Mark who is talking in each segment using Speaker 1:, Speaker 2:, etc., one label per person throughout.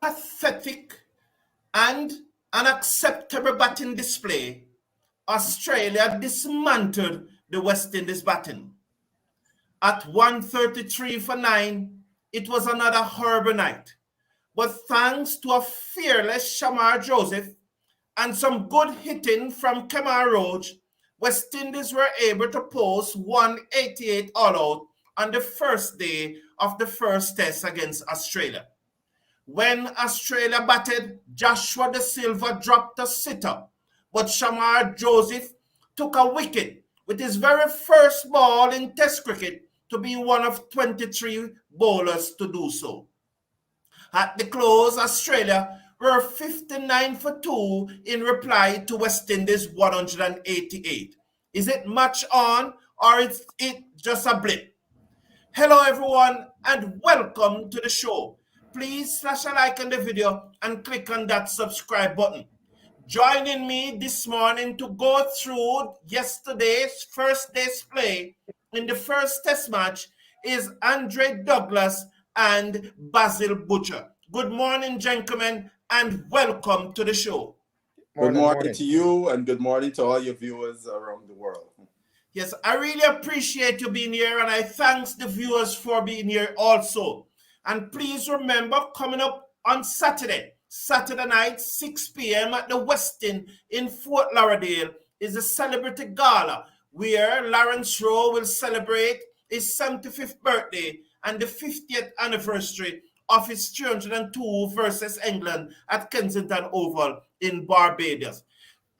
Speaker 1: pathetic and unacceptable batting display, Australia dismantled the West Indies batting. At 1:33 for 9, it was another horrible night. But thanks to a fearless Shamar Joseph and some good hitting from Kemar Roach, West Indies were able to post 188 all out on the first day of the first test against Australia. When Australia batted, Joshua De Silva dropped a sitter, but Shamar Joseph took a wicket with his very first ball in Test cricket to be one of 23 bowlers to do so. At the close, Australia were 59 for 2 in reply to West Indies 188. Is it match on or is it just a blip? Hello everyone and welcome to the show. Please slash a like on the video and click on that subscribe button. Joining me this morning to go through yesterday's first day's play in the first test match is Andre Douglas and Basil Butcher. Good morning, gentlemen, and welcome to the show.
Speaker 2: Good morning to you and good morning to all your viewers around the world.
Speaker 1: Yes, I really appreciate you being here, and I thank the viewers for being here also. And please remember, coming up on Saturday night, 6 p.m. at the Westin in Fort Lauderdale is a celebrity gala where Lawrence Rowe will celebrate his 75th birthday and the 50th anniversary of his 302 versus England at Kensington Oval in Barbados.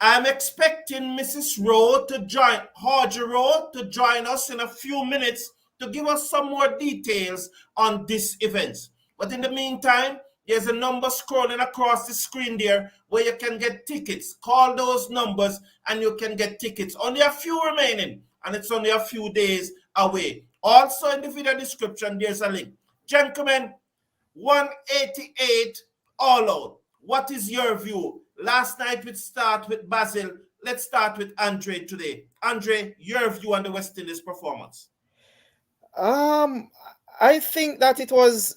Speaker 1: I'm expecting Mrs. Rowe to join, Hardy Rowe to join us in a few minutes to give us some more details on this event. But in the meantime, there's a number scrolling across the screen there where you can get tickets. Call those numbers and you can get tickets. Only a few remaining, and it's only a few days away. Also in the video description, there's a link. Gentlemen, 188 all out. What is your view? Last night we start with Basil. Let's start with Andre today. Andre, your view on the West Indies performance.
Speaker 3: I think that it was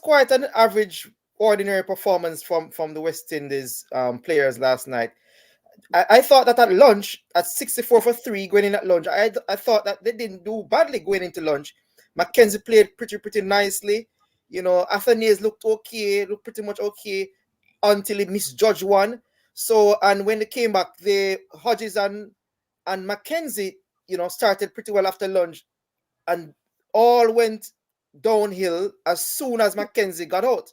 Speaker 3: quite an average, ordinary performance from the West Indies players last night. I thought that at lunch, at 64 for 3 going in at lunch, I thought that they didn't do badly going into lunch. Mackenzie played pretty nicely. You know, Athanaze looked pretty much okay until he misjudged one. So, and when they came back, the Hodges and Mackenzie, started pretty well after lunch, and all went downhill as soon as Mackenzie got out.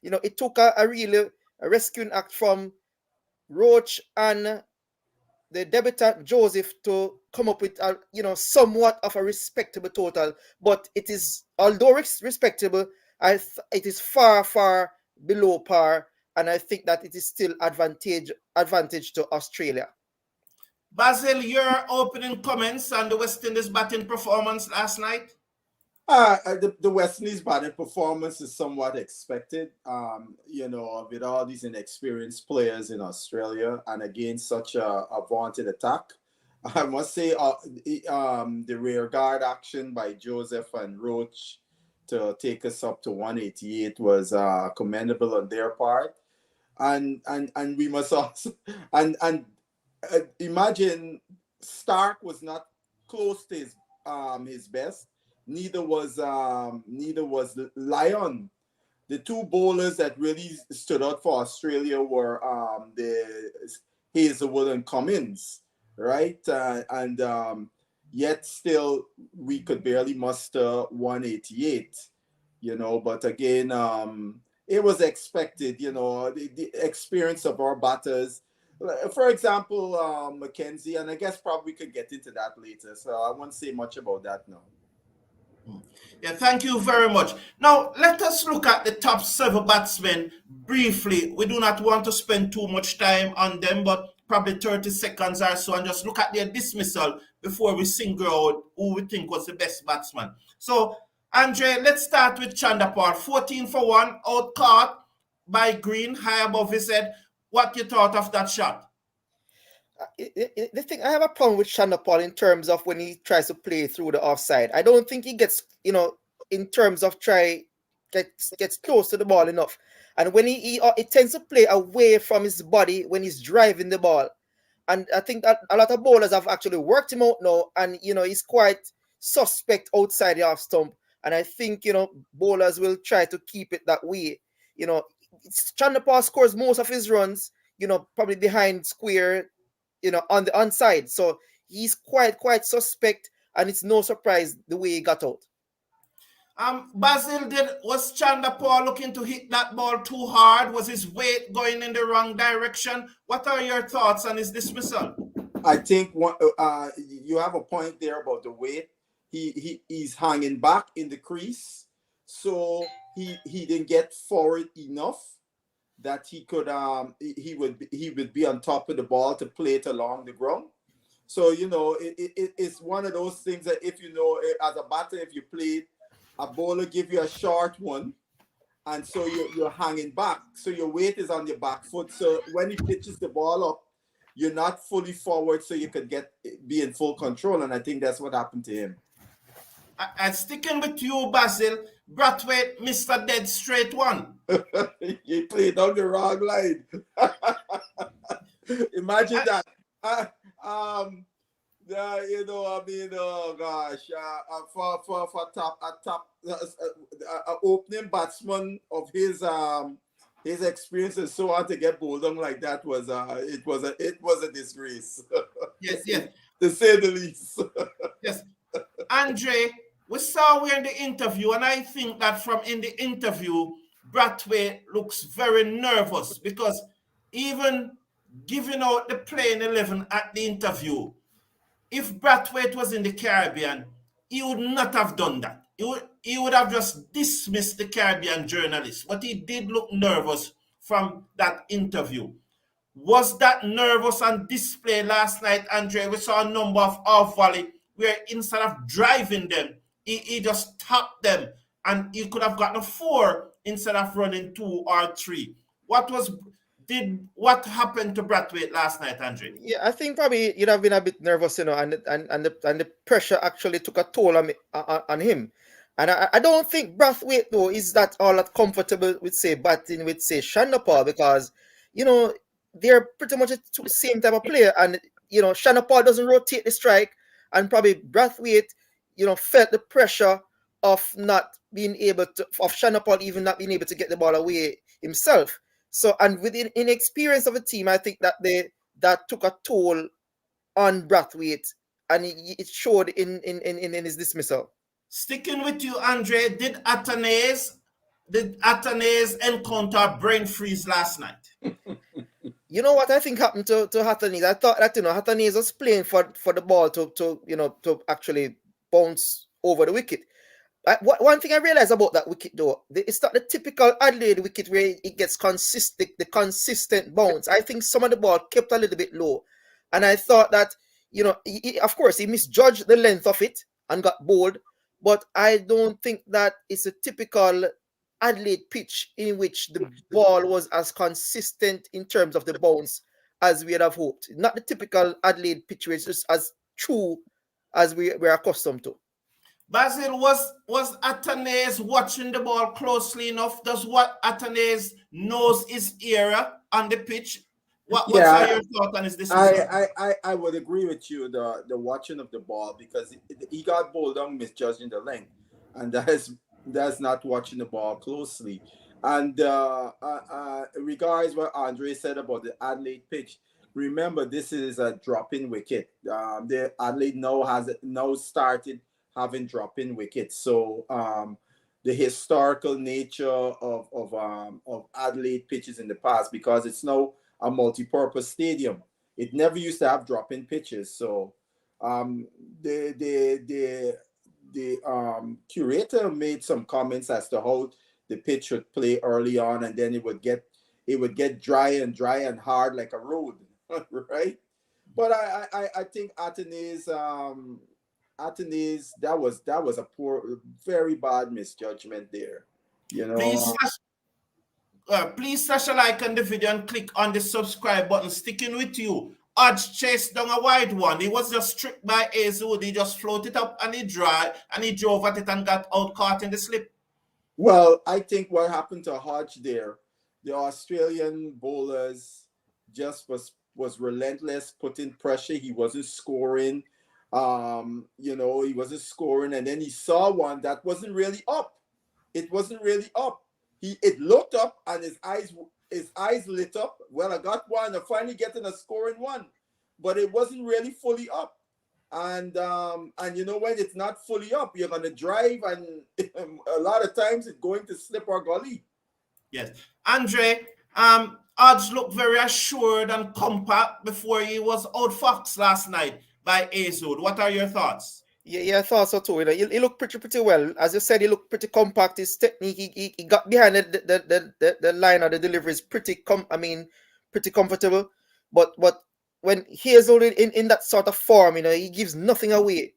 Speaker 3: It took a really rescuing act from Roach and the debutant Joseph to come up with somewhat of a respectable total. But it is, although respectable, it is far below par, and I think that it is still advantage to Australia.
Speaker 1: Basil, your opening comments on the West Indies batting performance last night?
Speaker 2: The West Indies batting performance is somewhat expected, with all these inexperienced players in Australia and against such a vaunted attack. I must say the rear guard action by Joseph and Roach to take us up to 188 was commendable on their part. And we must also, imagine Starc was not close to his best. Neither was Lyon. The two bowlers that really stood out for Australia were the Hazelwood and Cummins, right? Yet still we could barely muster 188, But again, it was expected, the experience of our batters. For example, Mackenzie, and I guess probably we could get into that later. So I won't say much about that now.
Speaker 1: Yeah, thank you very much. Now, let us look at the top 7 batsmen briefly. We do not want to spend too much time on them, but probably 30 seconds or so, and just look at their dismissal before we single out who we think was the best batsman. So, Andre, let's start with Chanderpaul. 14 for 1, out caught by Green, high above his head. What you thought of that shot?
Speaker 3: The thing, I have a problem with Chanderpaul in terms of when he tries to play through the offside. I don't think he gets, in terms of try gets close to the ball enough. And when he tends to play away from his body when he's driving the ball. And I think that a lot of bowlers have actually worked him out now, and he's quite suspect outside the off stump. And I think bowlers will try to keep it that way. Chandigarh scores most of his runs, probably behind square, on the onside. So he's quite suspect, and it's no surprise the way he got out.
Speaker 1: Basil, was Chandigarh looking to hit that ball too hard? Was his weight going in the wrong direction? What are your thoughts on his dismissal?
Speaker 2: I think you have a point there about the weight. He's hanging back in the crease, so he didn't get forward enough that he could he would be on top of the ball to play it along the ground. So it's one of those things that if as a batter, if you played, a bowler give you a short one, and so you're hanging back, so your weight is on your back foot. So when he pitches the ball up, you're not fully forward, so you could be in full control. And I think that's what happened to him.
Speaker 1: And sticking with you, Basil, Brathwaite missed a dead straight one.
Speaker 2: He played on the wrong line. Imagine that. Oh gosh, for top opening batsman of his experience and so on to get bowled on like that was a disgrace.
Speaker 1: Yes.
Speaker 2: To say the least.
Speaker 1: Yes. Andre, we saw in the interview, and I think that from in the interview, Brathwaite looks very nervous because even giving out the playing 11 at the interview, if Brathwaite was in the Caribbean, he would not have done that. He would have just dismissed the Caribbean journalist. But he did look nervous from that interview. Was that nervous on display last night, Andre? We saw a number of off-volley where instead of driving them, he just tapped them, and he could have gotten a 4 instead of running 2 or 3. What happened to Brathwaite last night, Andre?
Speaker 3: Yeah, I think probably you'd have been a bit nervous, and the pressure actually took a toll on him. And I don't think Brathwaite though is that all that comfortable with say batting with say Chandigarh, because they're pretty much the same type of player, and Chandigarh doesn't rotate the strike, and probably Brathwaite felt the pressure of not being able to, of Chandigarh even not being able to get the ball away himself. So, and with the inexperience of the team, I think that took a toll on Brathwaite, and it showed in his dismissal.
Speaker 1: Sticking with you, Andre, did Atanase encounter brain freeze last night?
Speaker 3: You know what I think happened to Atanase? I thought that Atanase was playing for the ball to actually bounce over the wicket. One thing I realized about that wicket though, it's not the typical Adelaide wicket where it gets the consistent bounce. I think some of the ball kept a little bit low, and I thought that of course he misjudged the length of it and got bowled, but I don't think that it's a typical Adelaide pitch in which the ball was as consistent in terms of the bounce as we had have hoped. Not the typical Adelaide pitch where it's just as true as we're accustomed to.
Speaker 1: Basil, was Atanase watching the ball closely enough? Does what Atanase knows his era on the pitch? What's your thought on his dismissal?
Speaker 2: I would agree with you, the watching of the ball, because he got bowled on misjudging the length, and that's not watching the ball closely. And regards what Andre said about the Adelaide pitch, remember this is a drop-in wicket. The Adelaide now started having drop-in wickets, so the historical nature of Adelaide pitches in the past, because it's now a multi-purpose stadium. It never used to have drop-in pitches. So the curator made some comments as to how the pitch would play early on, and then it would get dry and hard like a road, right? But I think Atanase, that was a very bad misjudgment there.
Speaker 1: Please smash a like on the video and click on the subscribe button. Sticking with you, Odds chased down a wide one. He was just tricked by Azwood. He just floated up and he drove at it and got out caught in the slip.
Speaker 2: Well, I think what happened to Hodge there, the Australian bowlers just was relentless, putting pressure. He wasn't scoring. He wasn't scoring, and then he saw one that wasn't really up. It wasn't really up. It looked up, and his eyes lit up. Well, I got one. I'm finally getting a scoring one, but it wasn't really fully up. And when it's not fully up, you're gonna drive, and a lot of times it's going to slip or gully.
Speaker 1: Yes. Andre, Odds looked very assured and compact before he was outfoxed last night by Azud. What are your thoughts?
Speaker 3: Yeah, I thought so too. He looked pretty well. As you said, he looked pretty compact. His technique, he got behind the line of the delivery is pretty comfortable. But when he is only in that sort of form, he gives nothing away.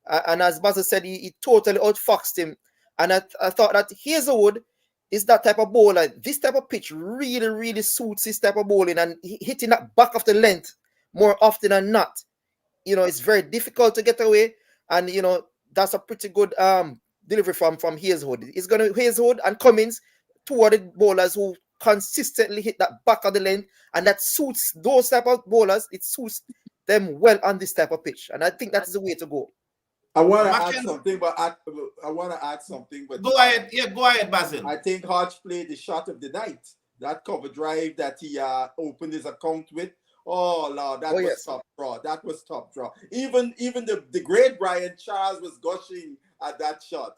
Speaker 3: And as Basil said, he totally outfoxed him. And I thought that Hazelwood is that type of bowler. This type of pitch really, really suits his type of bowling, and hitting that back of the length more often than not. It's very difficult to get away, and that's a pretty good delivery from Hazelwood. It's gonna Hazelwood and Cummins, two of the bowlers who consistently hit that back of the lane, and that suits those type of bowlers. It suits them well on this type of pitch, and I think that is the way to go.
Speaker 2: I want to add something, but I want to add something. But
Speaker 1: go ahead, go ahead, Basil.
Speaker 2: I think Hodge played the shot of the night. That cover drive that he opened his account with. Oh Lord, that was top draw. That was top draw. Even the great Brian Charles was gushing at that shot.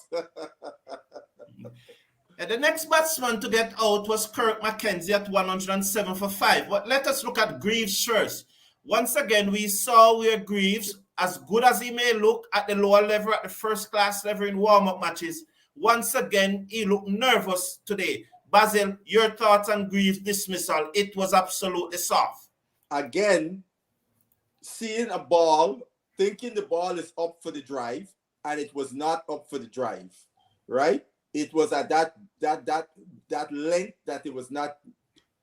Speaker 1: And the next batsman to get out was Kirk McKenzie at 107 for 5. But let us look at Greaves first. Once again, we saw where Greaves, as good as he may look at the lower level, at the first class level in warm-up matches, once again, he looked nervous today. Basil, your thoughts on Greaves' dismissal? It was absolutely soft.
Speaker 2: Again, seeing a ball, thinking the ball is up for the drive, and it was not up for the drive, right? It was at that length that it was not,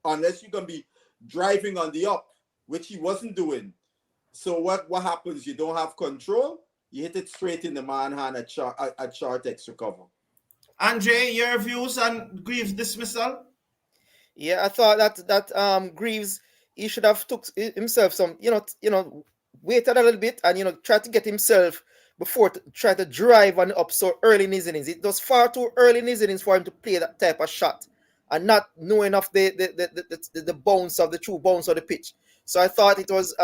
Speaker 2: unless you're going to be driving on the up, which he wasn't doing. So what happens? You don't have control. You hit it straight in the man hand at short extra cover.
Speaker 1: Andre, your views on Greaves' dismissal?
Speaker 3: Yeah, I thought that Greaves, he should have took himself some, waited a little bit and try to get himself before try to drive on up so early in his innings. It was far too early in his innings for him to play that type of shot and not knowing of the bounce of the true bounce of the pitch. So I thought it was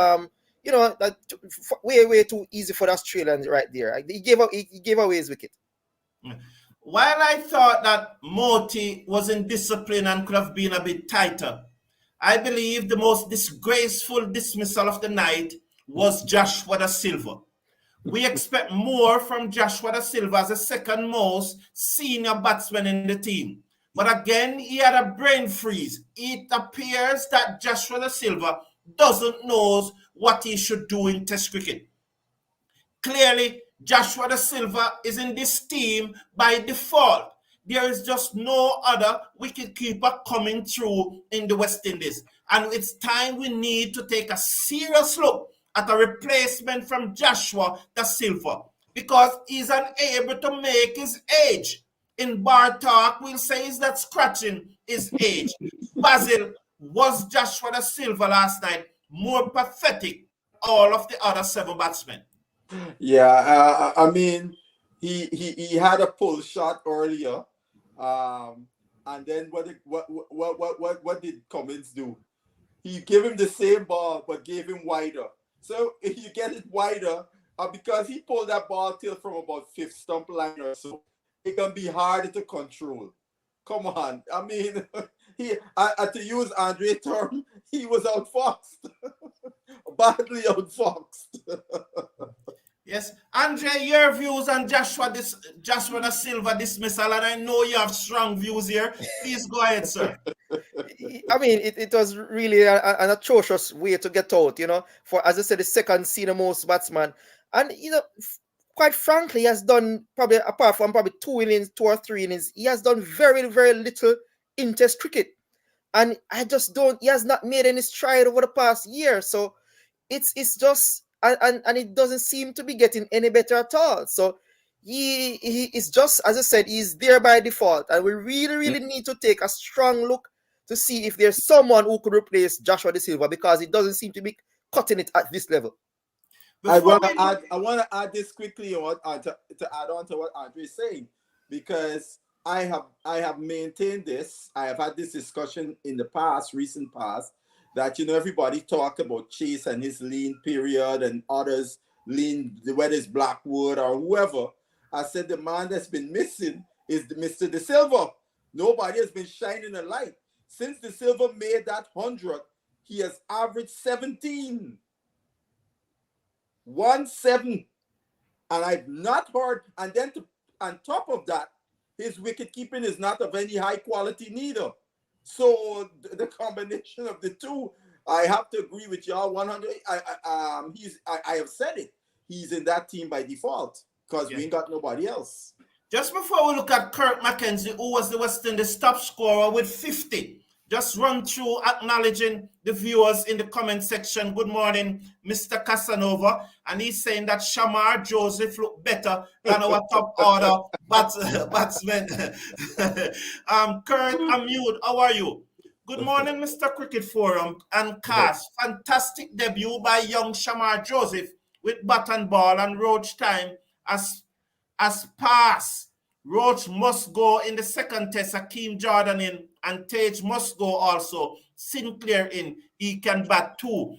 Speaker 3: way too easy for the Australians right there. He gave away his wicket.
Speaker 1: While I thought that Moti was in discipline and could have been a bit tighter, I believe the most disgraceful dismissal of the night was Joshua Da Silva. We expect more from Joshua Da Silva as the second most senior batsman in the team. But again, he had a brain freeze. It appears that Joshua Da Silva doesn't know what he should do in Test cricket. Clearly, Joshua Da Silva is in this team by default. There is just no other wicketkeeper coming through in the West Indies. And it's time we need to take a serious look at a replacement from Joshua Da Silva because he's unable to make his age. In bar talk, we'll say is that scratching his age. Basil, was Joshua Da Silva last night more pathetic than all of the other 7 batsmen?
Speaker 2: Yeah, I mean, he had a pull shot earlier, and then what did Cummins do? He gave him the same ball but gave him wider. So if you get it wider, because he pulled that ball till from about 5th stump line or so, it can be harder to control. Come on, I mean, to use Andre's term, he was outfoxed, badly outfoxed.
Speaker 1: Yes, Andre, your views on Joshua Da Silva dismissal, and I know you have strong views here. Please go ahead, sir.
Speaker 3: I mean, it was really an atrocious way to get out, for, as I said, the second senior most batsman. And, quite frankly, he has done probably, apart from probably 2 or 3 innings, he has done very, very little in Test cricket. And he has not made any stride over the past year. So it's just, and it doesn't seem to be getting any better at all. So he is just, as I said, he's there by default, and we really need to take a strong look to see if there's someone who could replace Joshua De Silva, because it doesn't seem to be cutting it at this level.
Speaker 2: I want to add this quickly to add on to what Andre is saying, because I have maintained this. I have had this discussion in the recent past, that everybody talked about Chase and his lean period, and others lean, whether it's Blackwood or whoever. I said the man that's been missing is Mr. De Silva. Nobody has been shining a light since De Silva made that 100. He has averaged 17. 1-7, and I've not heard. And then on top of that, his wicket keeping is not of any high quality neither. So the combination of the two, I have to agree with y'all 100. I have said it. He's in that team by default, because we ain't got nobody else.
Speaker 1: Just before we look at Kirk McKenzie, who was the West Indies top scorer with 50, just run through acknowledging the viewers in the comment section. Good morning, Mr. Casanova. And he's saying that Shamar Joseph looked better than our top order batsmen. Kurt Amute, how are you? Good morning, Mr. Cricket Forum and Cast. Fantastic debut by young Shamar Joseph with bat and ball, and Roach time as pass. Roach must go in the second test. Akeem Jordan in, and Tage must go also. Sinclair in. He can bat too.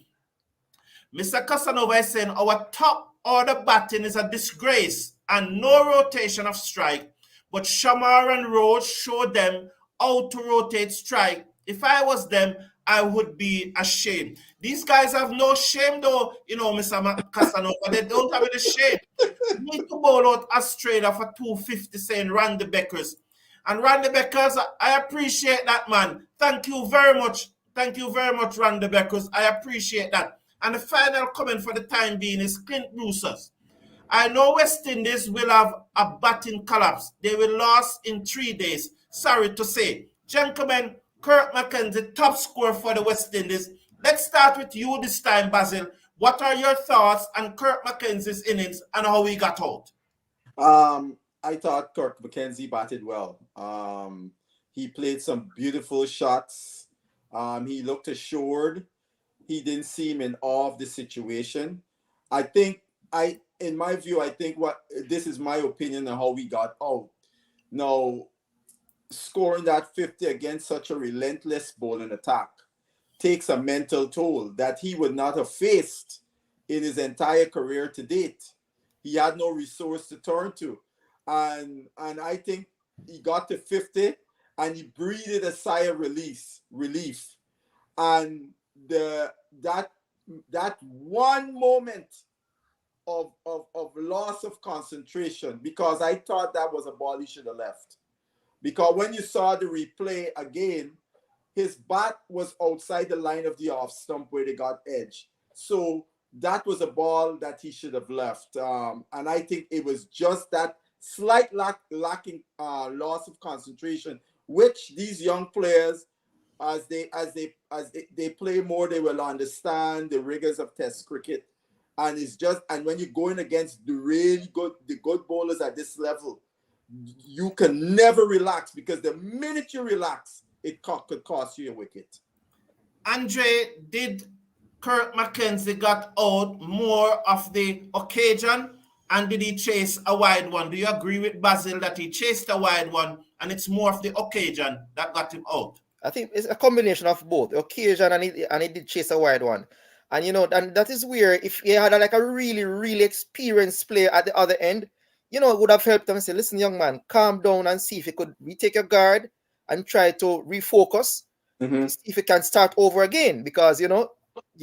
Speaker 1: Mr. Casanova is saying our top order batting is a disgrace and no rotation of strike. But Shamar and Roach showed them how to rotate strike. If I was them, I would be ashamed. These guys have no shame though, Mr. Casanova. They don't have any shame. You need to bowl out Australia for 250, saying Randy Beckers. And Randy Beckers, I appreciate that, man. Thank you very much. Thank you very much, Randy Beckers. I appreciate that. And the final comment for the time being is Clint Bruce's. I know West Indies will have a batting collapse. They will lose in 3 days. Sorry to say. Gentlemen, Kirk McKenzie, top scorer for the West Indies. Let's start with you this time, Basil. What are your thoughts on Kirk McKenzie's innings and how he got out?
Speaker 2: I thought Kirk McKenzie batted well. He played some beautiful shots. He looked assured. He didn't seem in awe of the situation. In my view, I think this is my opinion on how we got out. Now, scoring that 50 against such a relentless bowling attack takes a mental toll that he would not have faced in his entire career to date. He had no resource to turn to. And I think he got to 50 and he breathed a sigh of relief. And that one moment of loss of concentration, because I thought that was a ball he should have left. Because when you saw the replay again, his bat was outside the line of the off stump where they got edge. So that was a ball that he should have left. And I think it was just that slight lacking loss of concentration, which these young players, as they play more, they will understand the rigors of Test cricket. And when you're going against the good bowlers at this level, you can never relax, because the minute you relax, it could cost you a wicket.
Speaker 1: Andre, did Kirk McKenzie got out more of the occasion, and did he chase a wide one? Do you agree with Basil that he chased a wide one and it's more of the occasion that got him out?
Speaker 3: I think it's a combination of both, the occasion and he did chase a wide one. And and that is where if he had a really experienced player at the other end, it would have helped them and say, listen, young man, calm down and see if you could retake your guard and try to refocus, to see if you can start over again. Because, you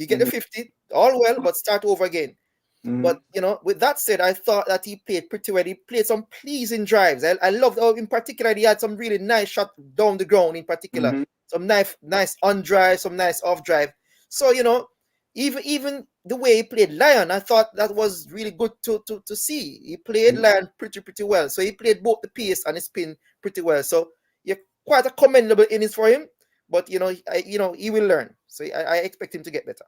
Speaker 3: get the 50, all well, but start over again. But, with that said, I thought that he played pretty well. He played some pleasing drives. I loved how, in particular, he had some really nice shot down the ground in particular. Some nice on drive, some nice off drive. So, even the way he played Lion, I thought that was really good to see. He played Lion pretty well. So he played both the pace and the spin pretty well. So quite a commendable innings for him. But he will learn. So I expect him to get better.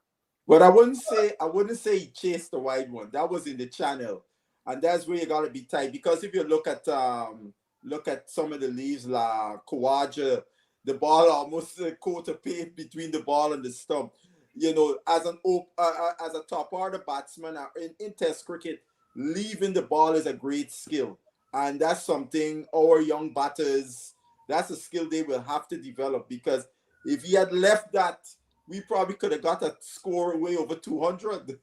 Speaker 2: But I wouldn't say he chased the wide one. That was in the channel. and that's where you gotta be tight. Because if you look at some of the leaves, la Kawaja, the ball almost a quarter page between the ball and the stump. You know, as a top order batsman in Test cricket, leaving the ball is a great skill, and that's something our young batters. That's a skill they will have to develop, because if he had left that, we probably could have got a score way over 200.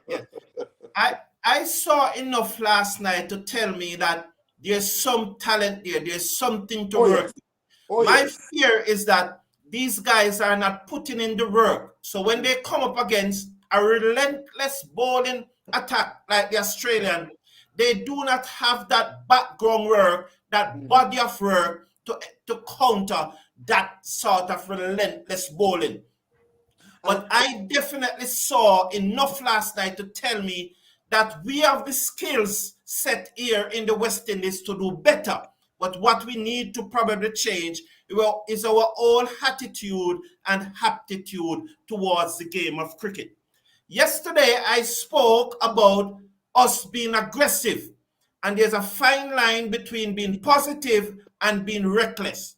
Speaker 1: Yeah. I saw enough last night to tell me that there's some talent there. There's something to
Speaker 2: Oh
Speaker 1: work
Speaker 2: yes.
Speaker 1: with.
Speaker 2: Oh
Speaker 1: My
Speaker 2: yes.
Speaker 1: fear is that these guys are not putting in the work. So when they come up against a relentless bowling attack like the Australian, they do not have that background work, that body of work to counter that sort of relentless bowling. But I definitely saw enough last night to tell me that we have the skills set here in the West Indies to do better. But what we need to probably change is our whole attitude and aptitude towards the game of cricket. Yesterday, I spoke about us being aggressive, and there's a fine line between being positive and being reckless.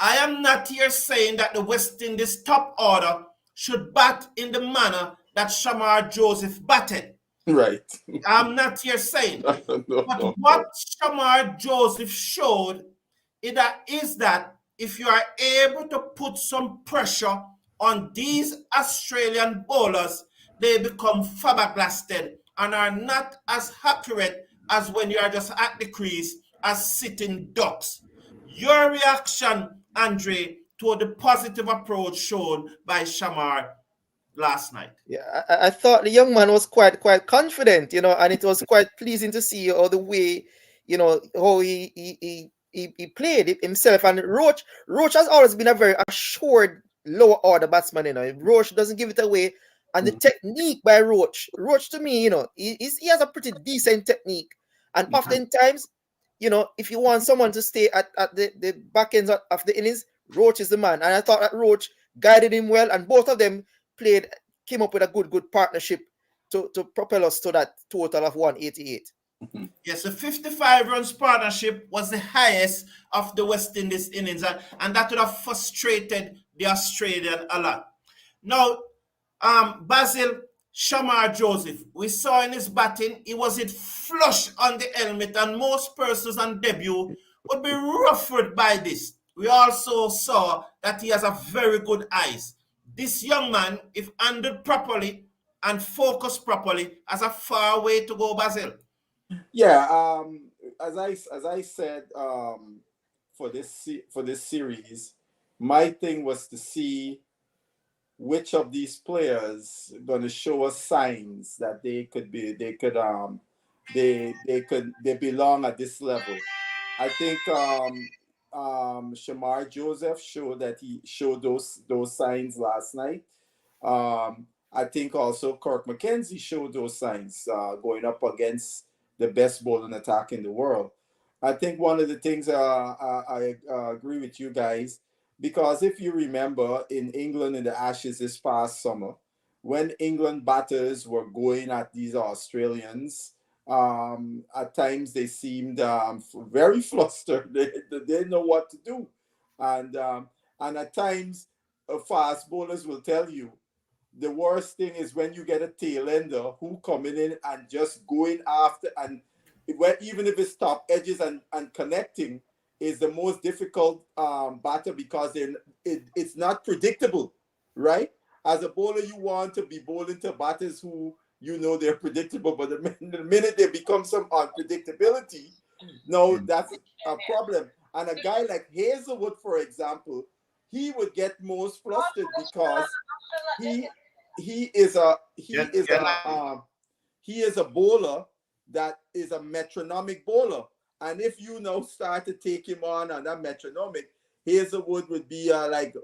Speaker 1: I am not here saying that the West Indies top order should bat in the manner that Shamar Joseph batted.
Speaker 2: Right.
Speaker 1: I'm not here saying.
Speaker 2: No,
Speaker 1: But
Speaker 2: no,
Speaker 1: what
Speaker 2: no.
Speaker 1: Shamar Joseph showed is that if you are able to put some pressure on these Australian bowlers, they become flabbergasted and are not as accurate as when you are just at the crease as sitting ducks. Your reaction, Andre, to the positive approach shown by Shamar last night?
Speaker 3: Yeah, I thought the young man was quite confident, and it was quite pleasing to see all the way, how he played it himself. And Roach has always been a very assured lower order batsman. Roach doesn't give it away, and the technique by Roach to me, he has a pretty decent technique. And oftentimes, if you want someone to stay at the back ends of the innings, Roach is the man. And I thought that Roach guided him well, and both of them came up with a good partnership to propel us to that total of 188.
Speaker 1: Yes, the 55 runs partnership was the highest of the West Indies innings, and that would have frustrated the Australian a lot. Now, Basil, Shamar Joseph, we saw in his batting, he was it flush on the helmet, and most persons on debut would be ruffled by this. We also saw that he has a very good eyes. This young man, if handled properly and focused properly, has a far way to go, Basil.
Speaker 2: Yeah. As I said, for this series, my thing was to see which of these players going to show us signs that they belong at this level. I think Shamar Joseph showed those signs last night. I think also Kirk McKenzie showed those signs going up against the best bowling attack in the world. I think one of the things I agree with you guys, because if you remember in England in the Ashes this past summer, when England batters were going at these Australians, at times they seemed very flustered. They didn't know what to do, and at times fast bowlers will tell you the worst thing is when you get a tail ender who coming in and just going after, and even if it's top edges and connecting is the most difficult batter, because it's not predictable, right? As a bowler, you want to be bowling to batters who they're predictable, but the minute they become some unpredictability, no, that's a problem. And a guy like Hazelwood, for example, he would get most flustered because he is a bowler that is a metronomic bowler. And if you now start to take him on that metronomic, Hazelwood would be like,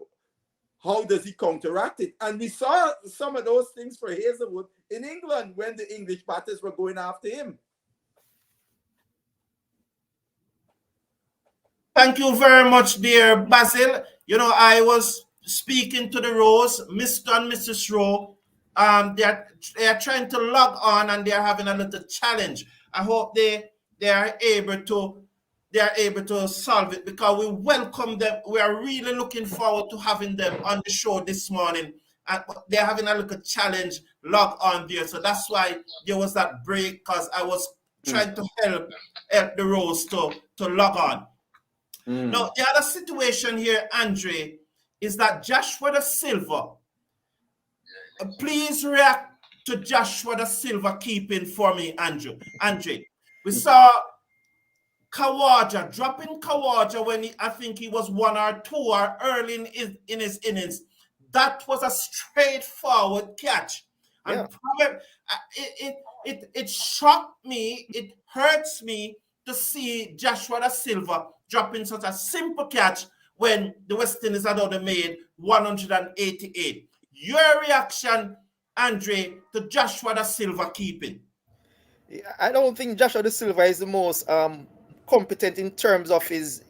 Speaker 2: how does he counteract it? And we saw some of those things for Hazelwood in England when the English batters were going after him.
Speaker 1: Thank you very much, dear Basil. I was speaking to the Rose, Mr. and Mrs. Rowe, they are trying to log on and they are having a little challenge. I hope they are able to solve it, because we welcome them. We are really looking forward to having them on the show this morning. And they're having a little challenge log on there, so that's why there was that break, because I was trying to help the Rose to log on. Now, the other situation here, Andre, is that Joshua da Silva. Please react to Joshua da Silva keeping for me, Andre. We saw Kawaja dropping Kawaja when I think he was 1 or 2 or early in his innings. That was a straightforward catch, and it shocked me. It hurts me to see Joshua da Silva dropping such a simple catch when the West Indies had only made 188. Your reaction, Andre, to Joshua da Silva keeping?
Speaker 3: I don't think Joshua da Silva is the most competent in terms of his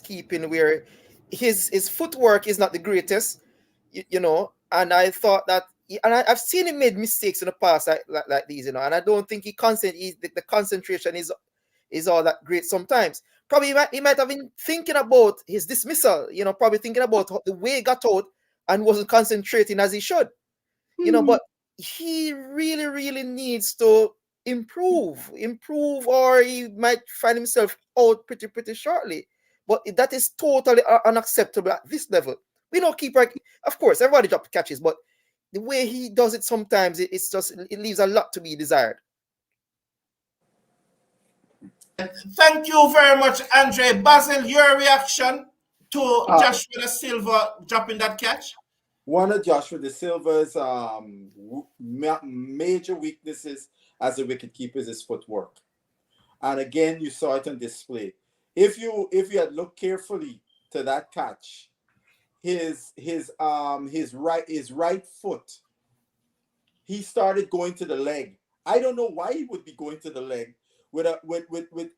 Speaker 3: keeping, where his footwork is not the greatest, and I thought that, and I've seen him made mistakes in the past like these, and I don't think the concentration is all that great sometimes. Probably he might have been thinking about his dismissal, probably thinking about the way he got out and wasn't concentrating as he should, but he really, really needs to improve, or he might find himself out pretty shortly. But that is totally unacceptable at this level. We don't keep, of course, everybody drop catches, but the way he does it sometimes, it leaves a lot to be desired.
Speaker 1: Thank you very much, Andre. Basil, your reaction to Joshua da Silva dropping that catch?
Speaker 2: One of Joshua da Silva's major weaknesses as a wicketkeeper is his footwork, and again you saw it on display. If you had looked carefully to that catch, his right foot, he started going to the leg. I don't know why he would be going to the leg with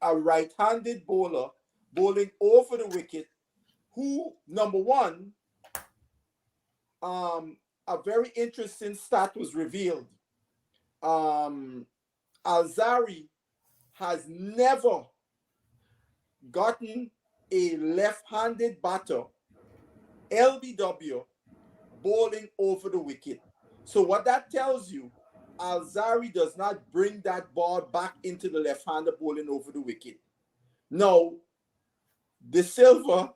Speaker 2: a right-handed bowler bowling over the wicket, who, number one, a very interesting stat was revealed. Alzari has never gotten a left-handed batter, LBW, bowling over the wicket. So what that tells you, Alzari does not bring that ball back into the left-hander bowling over the wicket. Now, da Silva,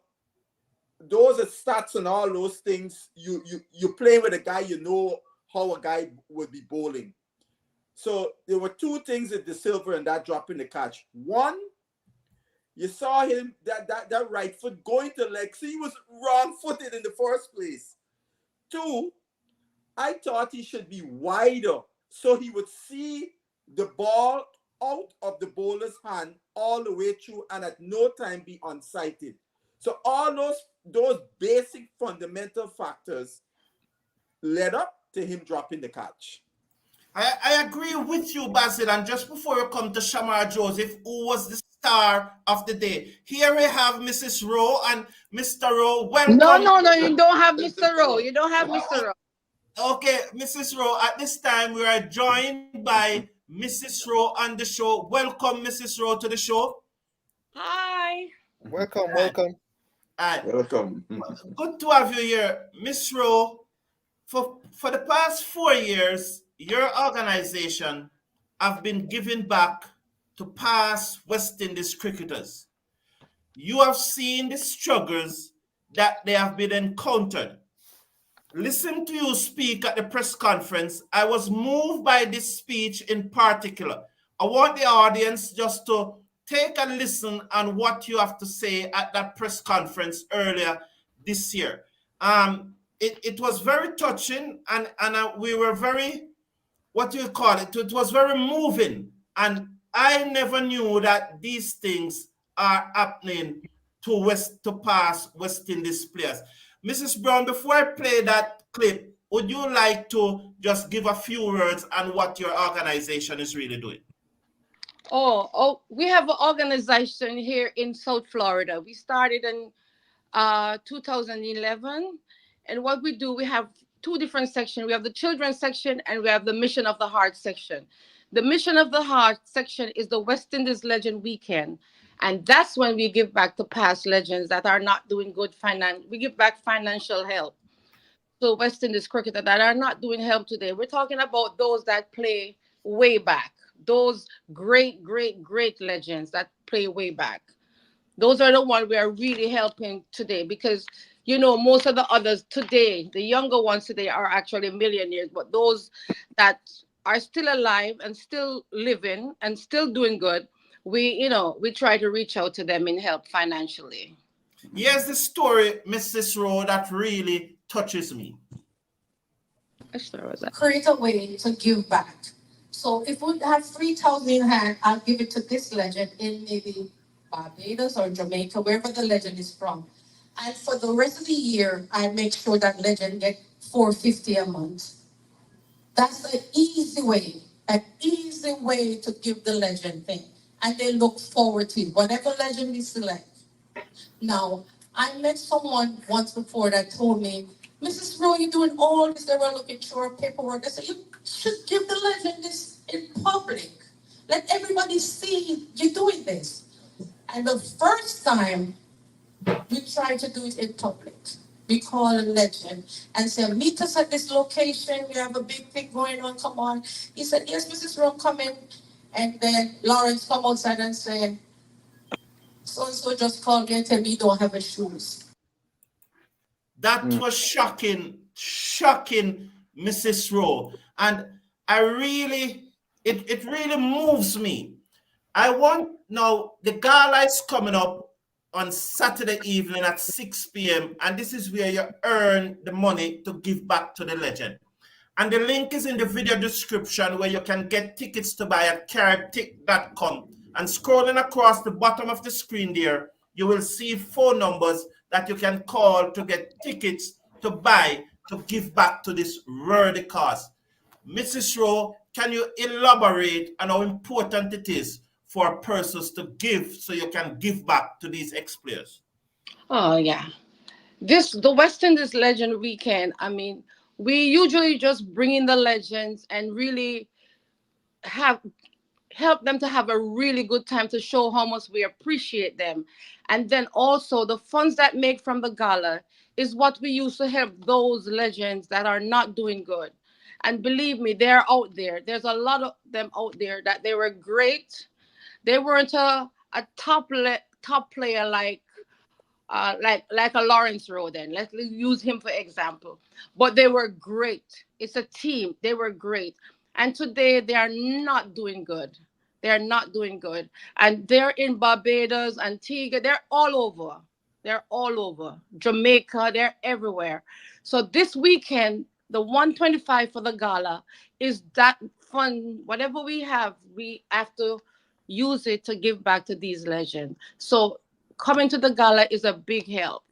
Speaker 2: those are stats and all those things. You play with a guy, you know how a guy would be bowling. So there were two things with da Silva and that dropping the catch. One, you saw him, that right foot going to leg, so he was wrong-footed in the first place. Two, I thought he should be wider so he would see the ball out of the bowler's hand all the way through and at no time be unsighted. So all those basic fundamental factors led up to him dropping the catch.
Speaker 1: I agree with you, Basil. And just before we come to Shamar Joseph, who was the star of the day, here we have Mrs. Rowe and Mr. Rowe. Welcome.
Speaker 4: No, you don't have Mr. Rowe. You don't have Mr. Rowe.
Speaker 1: Okay, Mrs. Rowe, at this time we are joined by Mrs. Rowe on the show. Welcome, Mrs. Rowe, to the show.
Speaker 4: Hi.
Speaker 3: Welcome.
Speaker 2: Welcome.
Speaker 1: Good to have you here, Miss Rowe. For the past 4 years, your organization have been giving back to past West Indies cricketers. You have seen the struggles that they have been encountered. Listen to you speak at the press conference. I was moved by this speech in particular. I want the audience just to take a listen on what you have to say at that press conference earlier this year. It was very touching, and we were very, what do you call it? It was very moving, and I never knew that these things are happening to past West Indies players. Mrs. Brown, before I play that clip, would you like to just give a few words on what your organization is really doing?
Speaker 4: We have an organization here in South Florida. We started in 2011, and what we do, we have two different sections. We have the children's section and we have the Mission of the Heart section. The Mission of the Heart section is the West Indies Legend Weekend. And that's when we give back to past legends that are not doing good we give back financial help to West Indies cricketers that are not doing help today. We're talking about those that play way back. Those great, great, great legends that play way back. Those are the ones we are really helping today because, you know, most of the others today, the younger ones today are actually millionaires, but those that are still alive and still living and still doing good, we try to reach out to them and help financially.
Speaker 1: Here's the story, Mrs. Rowe, that really touches me.
Speaker 4: Which story was that?
Speaker 5: Create a way to give back. So if we have 3,000 in hand, I'll give it to this legend in maybe Barbados or Jamaica, wherever the legend is from. And for the rest of the year, I make sure that legend get $450 a month. That's an easy way to give the legend thing. And they look forward to it, whatever legend we select. Now, I met someone once before that told me, Mrs. Rowe, you're doing all this. They were looking through our paperwork. I said, you should give the legend this in public. Let everybody see you doing this. And the first time we tried to do it in public, we call a legend and say, meet us at this location. We have a big thing going on. Come on. He said, yes, Mrs. Rowe, come in. And then Lawrence come outside and say, so-and-so just called me and tell me you don't have a shoes.
Speaker 1: That was shocking, Mrs. Rowe. And it really moves me. I want now, the gala is coming up on Saturday evening at 6 p.m. And this is where you earn the money to give back to the legend. And the link is in the video description where you can get tickets to buy at caribtic.com. And scrolling across the bottom of the screen there, you will see phone numbers that you can call to get tickets to buy to give back to this worthy cause. Mrs. Rowe, can you elaborate on how important it is for persons to give so you can give back to these ex-players?
Speaker 4: Oh, yeah. The West Indies Legend Weekend, I mean, we usually just bring in the legends and really help them to have a really good time to show how much we appreciate them. And then also the funds that make from the gala is what we use to help those legends that are not doing good. And believe me, they're out there. There's a lot of them out there that they were great. They weren't a top player like a Lawrence Rowe then. Let's use him for example. But they were great. It's a team. They were great. And today they are not doing good. They're not doing good. And they're in Barbados, Antigua. They're all over. They're all over. Jamaica, they're everywhere. So this weekend, the 125 for the gala is that fun. Whatever we have to use it to give back to these legends. So coming to the gala is a big help.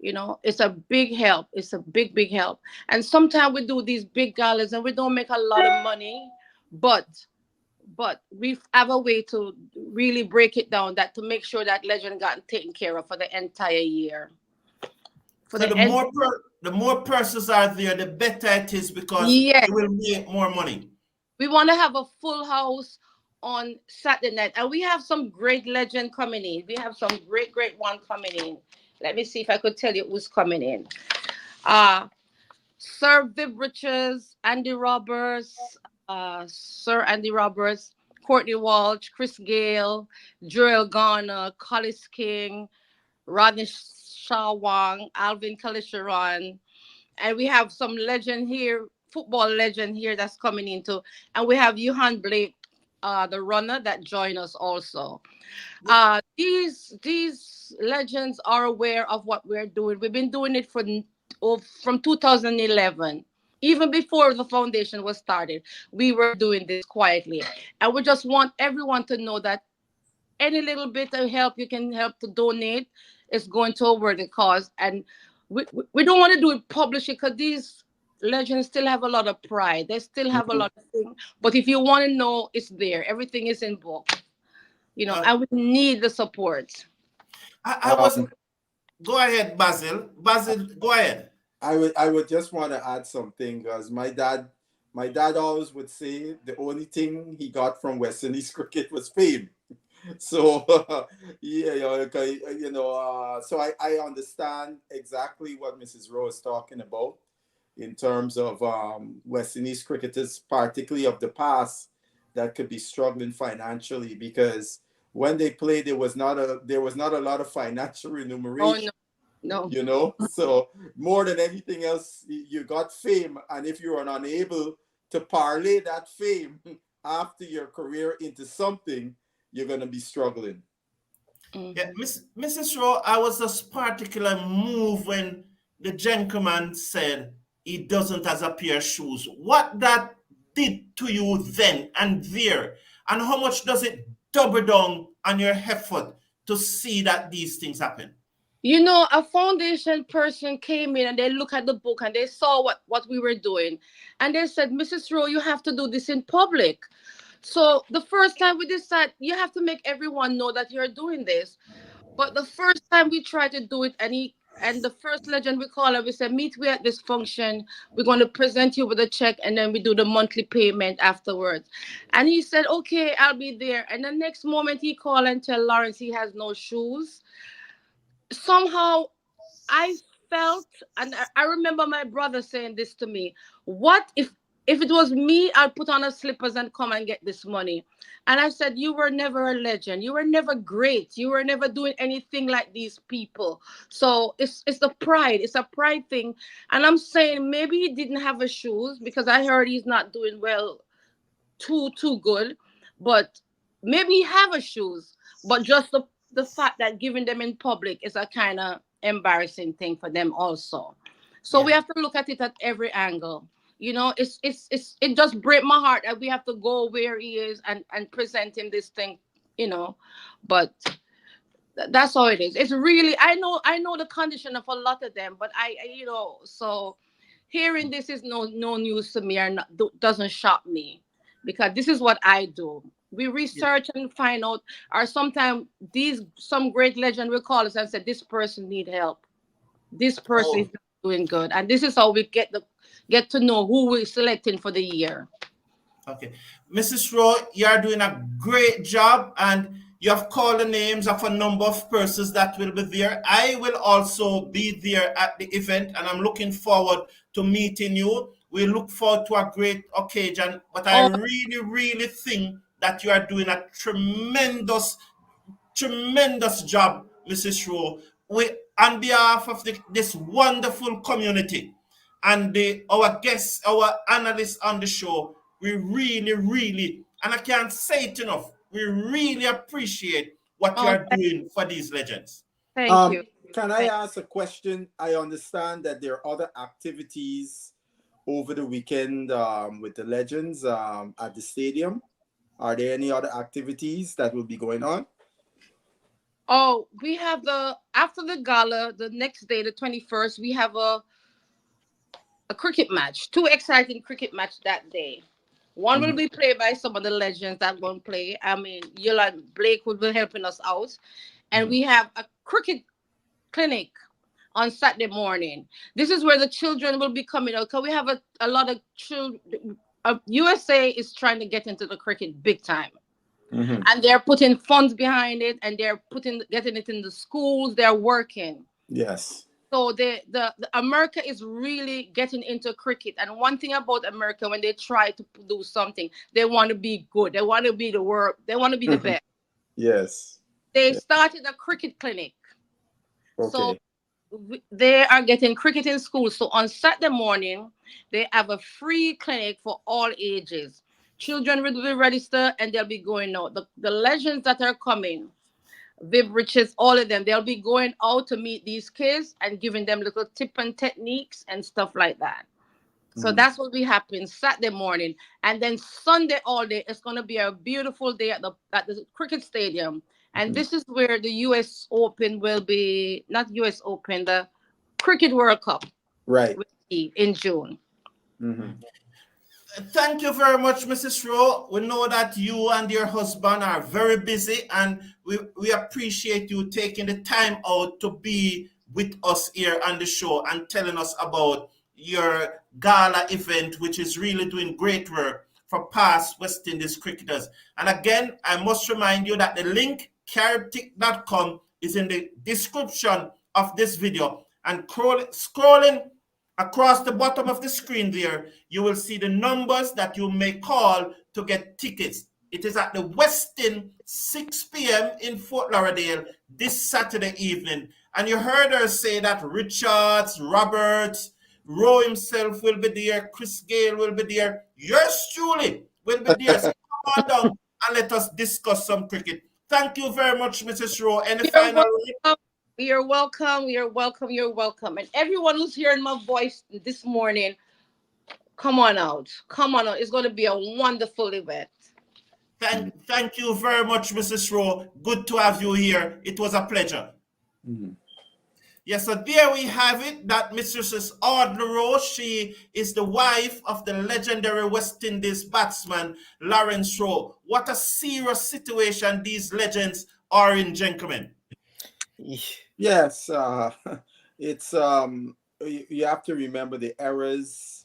Speaker 4: You know, it's a big help. It's a big, big help. And sometimes we do these big galas and we don't make a lot of money, but we have a way to really break it down to make sure that legend got taken care of for the entire year.
Speaker 1: So the more persons are there, the better it is because
Speaker 4: yes,
Speaker 1: you will make more money.
Speaker 4: We want to have a full house on Saturday night. And we have some great legend coming in. We have some great one coming in. Let me see if I could tell you who's coming in. Sir Viv Richards, Andy Roberts, Sir Andy Roberts, Courtney Walsh, Chris Gale, Joel Garner, Collis King, Rodney Shawang, Alvin Kalisharan. And we have some legend here, football legend here that's coming into. And we have Johan Blake, the runner that joined us also. These legends are aware of what we're doing. We've been doing it from 2011. Even before the foundation was started, we were doing this quietly. And we just want everyone to know that any little bit of help you can help to donate is going to a worthy cause. And we don't want to do it publicly because these legends still have a lot of pride. They still have a lot of things. But if you want to know, it's there. Everything is in book. You know, and we need the support.
Speaker 1: Go ahead, Basil. Basil, go ahead.
Speaker 2: I would just want to add something, because my dad always would say the only thing he got from West Indies cricket was fame. So yeah, so I understand exactly what Mrs. Rowe is talking about in terms of West Indies cricketers, particularly of the past, that could be struggling financially, because when they played, there was not a lot of financial
Speaker 4: Oh
Speaker 2: remuneration,
Speaker 4: no, no.
Speaker 2: So more than anything else, you got fame, and if you are unable to parlay that fame after your career into something, you're going to be struggling.
Speaker 1: Yeah, Mrs. Rowe, I was just particular moved when the gentleman said he doesn't has a pair of shoes. What that did to you then and there, and how much does it double down on your effort to see that these things happen?
Speaker 4: You know, a foundation person came in and they looked at the book and they saw what we were doing. And they said, Mrs. Rowe, you have to do this in public. So the first time we decided, you have to make everyone know that you're doing this. But the first time we tried to do it, and the first legend we call her, we said, meet me at this function. We're going to present you with a check, and then we do the monthly payment afterwards. And he said, okay, I'll be there. And the next moment he called and tell Lawrence he has no shoes. Somehow I felt, and I remember my brother saying this to me, what if it was me, I'd put on a slippers and come and get this money. And I said, you were never a legend. You were never great. You were never doing anything like these people. So it's the pride. It's a pride thing. And I'm saying maybe he didn't have a shoes, because I heard he's not doing well, too good. But maybe he have a shoes. But just the fact that giving them in public is a kind of embarrassing thing for them also. So we
Speaker 1: Yeah.
Speaker 4: have to look at it at every angle. You know, it just break my heart that we have to go where he is and present him this thing, you know. But that's how it is. It's really, I know the condition of a lot of them, but so hearing this is no news to me, or not, doesn't shock me, because this is what I do. We
Speaker 1: Yeah.
Speaker 4: research and find out, or sometimes some great legend will call us and say this person need help. This person is
Speaker 1: Oh,
Speaker 4: not doing good, and this is how we get to know who we're selecting for the year.
Speaker 1: okay. Mrs. Rowe, you are doing a great job, and you have called the names of a number of persons that will be there. I will also be there at the event, and I'm looking forward to meeting you. We look forward to a great occasion, but I
Speaker 4: Oh,
Speaker 1: really, really think that you are doing a tremendous job, Mrs. Rowe. We, on behalf of this wonderful community and our guests, our analysts on the show, we really, really, and I can't say it enough, we really appreciate what you
Speaker 4: oh,
Speaker 1: are doing for these legends.
Speaker 4: thank you.
Speaker 2: Can I
Speaker 4: Thank,
Speaker 2: ask a question? I understand that there are other activities over the weekend with the legends at the stadium. Are there any other activities that will be going on?
Speaker 4: oh, we have after the gala, the next day, the 21st, we have a cricket match. Two exciting cricket match that day. One will
Speaker 2: Mhm.
Speaker 4: be played by some of the legends that won't play. I mean, Yolanda Blake will be helping us out. And
Speaker 2: Mhm.
Speaker 4: we have a cricket clinic on Saturday morning. This is where the children will be coming out, because we have a lot of children. USA is trying to get into the cricket big time.
Speaker 2: Mhm.
Speaker 4: And they're putting funds behind it, and they're getting it in the schools. They're working.
Speaker 2: Yes.
Speaker 4: So the America is really getting into cricket. And one thing about America, when they try to do something, they want to be good. They want to be the world. They want to be the
Speaker 2: Mhm.
Speaker 4: best.
Speaker 2: Yes.
Speaker 4: They
Speaker 2: Yeah.
Speaker 4: started a cricket clinic. So
Speaker 2: Okay.
Speaker 4: they are getting cricket in school. So on Saturday morning, they have a free clinic for all ages. Children will be registered and they'll be going out. The legends that are coming, Viv Riches, all of them, they'll be going out to meet these kids and giving them little tip and techniques and stuff like that. So
Speaker 2: Mhm.
Speaker 4: that's what will be happening Saturday morning. And then Sunday all day, it's going to be a beautiful day at the cricket stadium. And
Speaker 2: Mhm.
Speaker 4: this is where the US Open will be, not US Open, the Cricket World Cup
Speaker 2: Right.
Speaker 4: will be in June.
Speaker 2: Mhm.
Speaker 1: Thank you very much, Mrs. Rowe. We know that you and your husband are very busy, and we appreciate you taking the time out to be with us here on the show and telling us about your gala event, which is really doing great work for past West Indies cricketers. And again, I must remind you that the link caribtic.com is in the description of this video. And scrolling across the bottom of the screen there, you will see the numbers that you may call to get tickets. It is at the Westin, 6 p.m. in Fort Lauderdale this Saturday evening. And you heard her say that Richards, Roberts, Rowe himself will be there, Chris Gale will be there, yours truly will be there. So come on down and let us discuss some cricket. Thank you very much, Mrs. Rowe. Any final word?
Speaker 4: You're welcome. You're welcome. You're welcome. And everyone who's hearing my voice this morning, come on out. Come on out. It's going to be a wonderful event.
Speaker 1: Thank you very much, Mrs. Rowe. Good to have you here. It was a pleasure.
Speaker 2: Mm-hmm.
Speaker 1: Yes, so there we have it. That Mrs. Audley Rowe, she is the wife of the legendary West Indies batsman Lawrence Rowe. What a serious situation these legends are in, gentlemen.
Speaker 2: Yes, it's you have to remember the errors,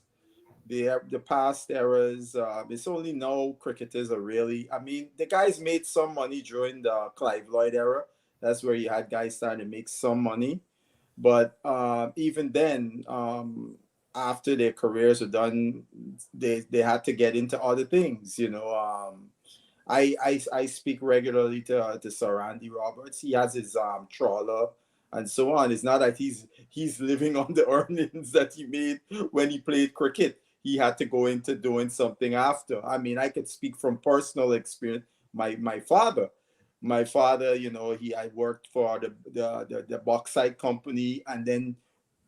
Speaker 2: the past errors. It's only now cricketers are really. I mean, the guys made some money during the Clive Lloyd era. That's where you had guys starting to make some money. But even then, after their careers are done, they had to get into other things. You know, I speak regularly to Sir Andy Roberts. He has his trawler and so on. It's not that he's living on the earnings that he made when he played cricket. He had to go into doing something after. I mean, I could speak from personal experience. My father, you know, I worked for the bauxite company and then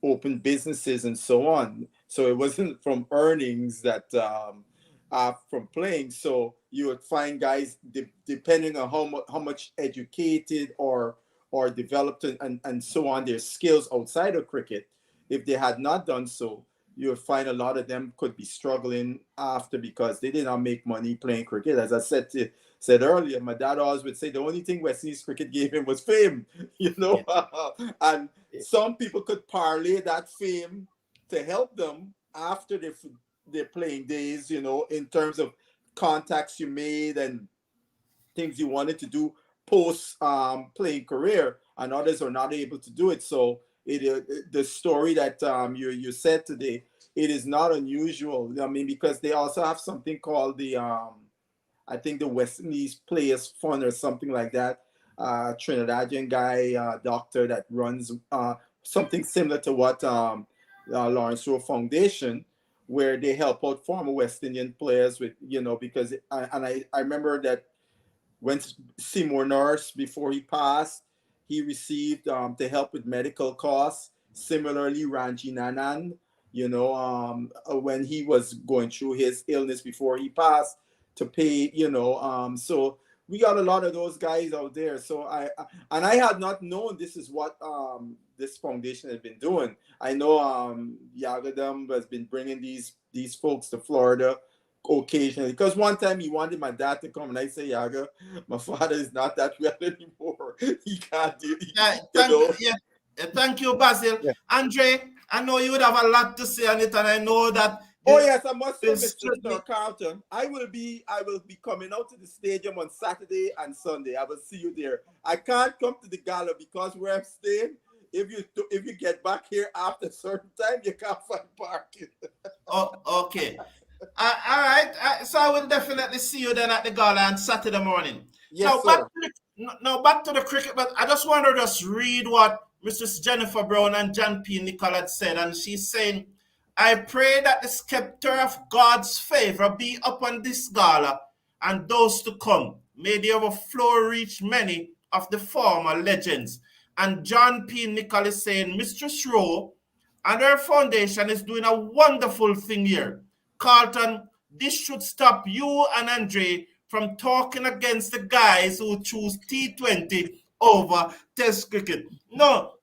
Speaker 2: opened businesses and so on. So it wasn't from earnings that from playing. So you would find guys depending on how much educated or developed and so on their skills outside of cricket. If they had not done so, you would find a lot of them could be struggling after because they did not make money playing cricket. As I said earlier, my dad always would say the only thing West Indies cricket gave him was fame, you know. And some people could parlay that fame to help them after their playing days, you know, in terms of contacts you made and things you wanted to do post playing career, and others are not able to do it. So the story that you said today, it is not unusual. I mean, because they also have something called the I think the West Indies Players Fund or something like that. Trinidadian guy, doctor that runs something similar to what Lawrence Rowe Foundation, where they help out former West Indian players with, you know, because I remember that when Seymour Norris, before he passed, he received to help with medical costs. Similarly, Ranji Nanan, you know, when he was going through his illness before he passed, to pay, you know, so we got a lot of those guys out there. So I had not known this is what this foundation has been doing. I know Yagadam has been bringing these folks to Florida occasionally, because one time he wanted my dad to come and I say, Yaga, my father is not that well anymore. He can't do it.
Speaker 1: Thank you, Basil. Yeah. Andre, I know you would have a lot to say on it, and I know that.
Speaker 2: Oh yes, I must say, Mr. Carlton, I will be coming out to the stadium on Saturday and Sunday. I will see you there. I can't come to the gala because where I'm staying, if you get back here after a certain time, you can't find parking.
Speaker 1: Oh, okay. All right. So I will definitely see you then at the gala on Saturday morning.
Speaker 2: Yes,
Speaker 1: now back to the cricket, but I just want to just read what Mrs. Jennifer Brown and John P. Nicol had said, and she's saying, I pray that the scepter of God's favor be upon this gala and those to come. May the overflow reach many of the former legends. And John P. Nicol is saying, Mistress Rowe and her foundation is doing a wonderful thing here. Carlton, this should stop you and Andre from talking against the guys who choose T20 over Test cricket. No.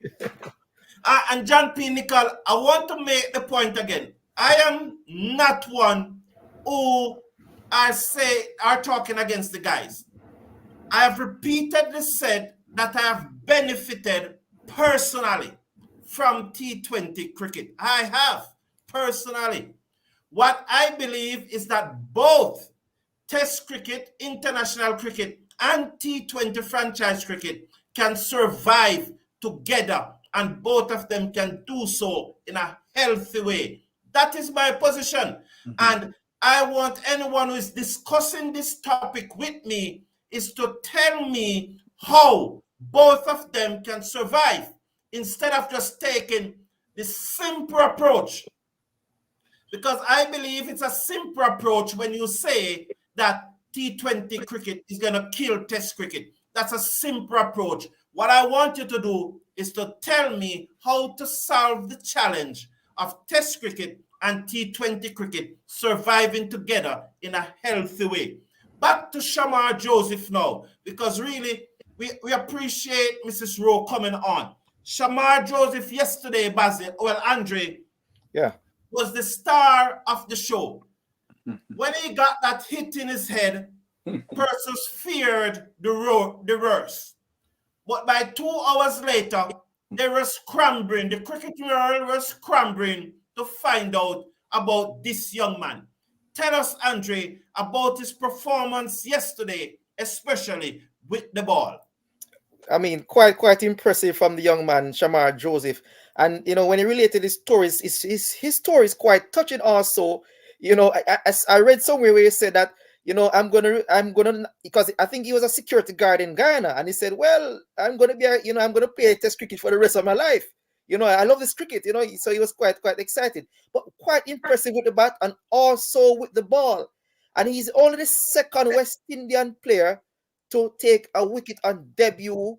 Speaker 1: And John P. Nicol, I want to make the point again. I am not one who are talking against the guys. I have repeatedly said that I have benefited personally from T20 cricket. I have, personally. What I believe is that both Test cricket, international cricket, and T20 franchise cricket can survive together, and both of them can do so in a healthy way. That is my position. And I want anyone who is discussing this topic with me is to tell me how both of them can survive instead of just taking the simple approach. Because I believe it's a simple approach when you say that T20 cricket is going to kill Test cricket. That's a simple approach. What I want you to do is to tell me how to solve the challenge of Test cricket and T20 cricket surviving together in a healthy way. Back to Shamar Joseph now, because really we appreciate Mrs. Rowe coming on. Shamar Joseph yesterday, Basil, well, Andre,
Speaker 3: Yeah.
Speaker 1: was the star of the show. When he got that hit in his head, persons feared the worst. But by 2 hours later, they were scrambling. The cricket world was scrambling to find out about this young man. Tell us, Andre, about his performance yesterday, especially with the ball.
Speaker 3: I mean, quite impressive from the young man, Shamar Joseph. And when he related his stories, his story is quite touching also. I read somewhere where he said that, I'm gonna, because I think he was a security guard in Guyana, and he said, well, I'm gonna be I'm gonna play Test cricket for the rest of my life. I love this cricket, so he was quite excited, but quite impressive with the bat and also with the ball. And he's only the second West Indian player to take a wicket on debut.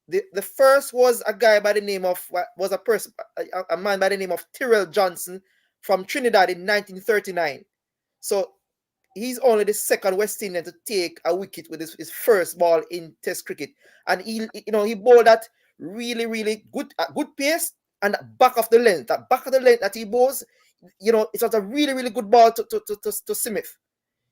Speaker 3: The first was a guy by the name of a man by the name of Tyrrell Johnson from Trinidad in 1939. So he's only the second West Indian to take a wicket with his first ball in Test cricket, and he bowled at really good pace and back of the length. That back of the length that he bowls, it was a really good ball to Smith.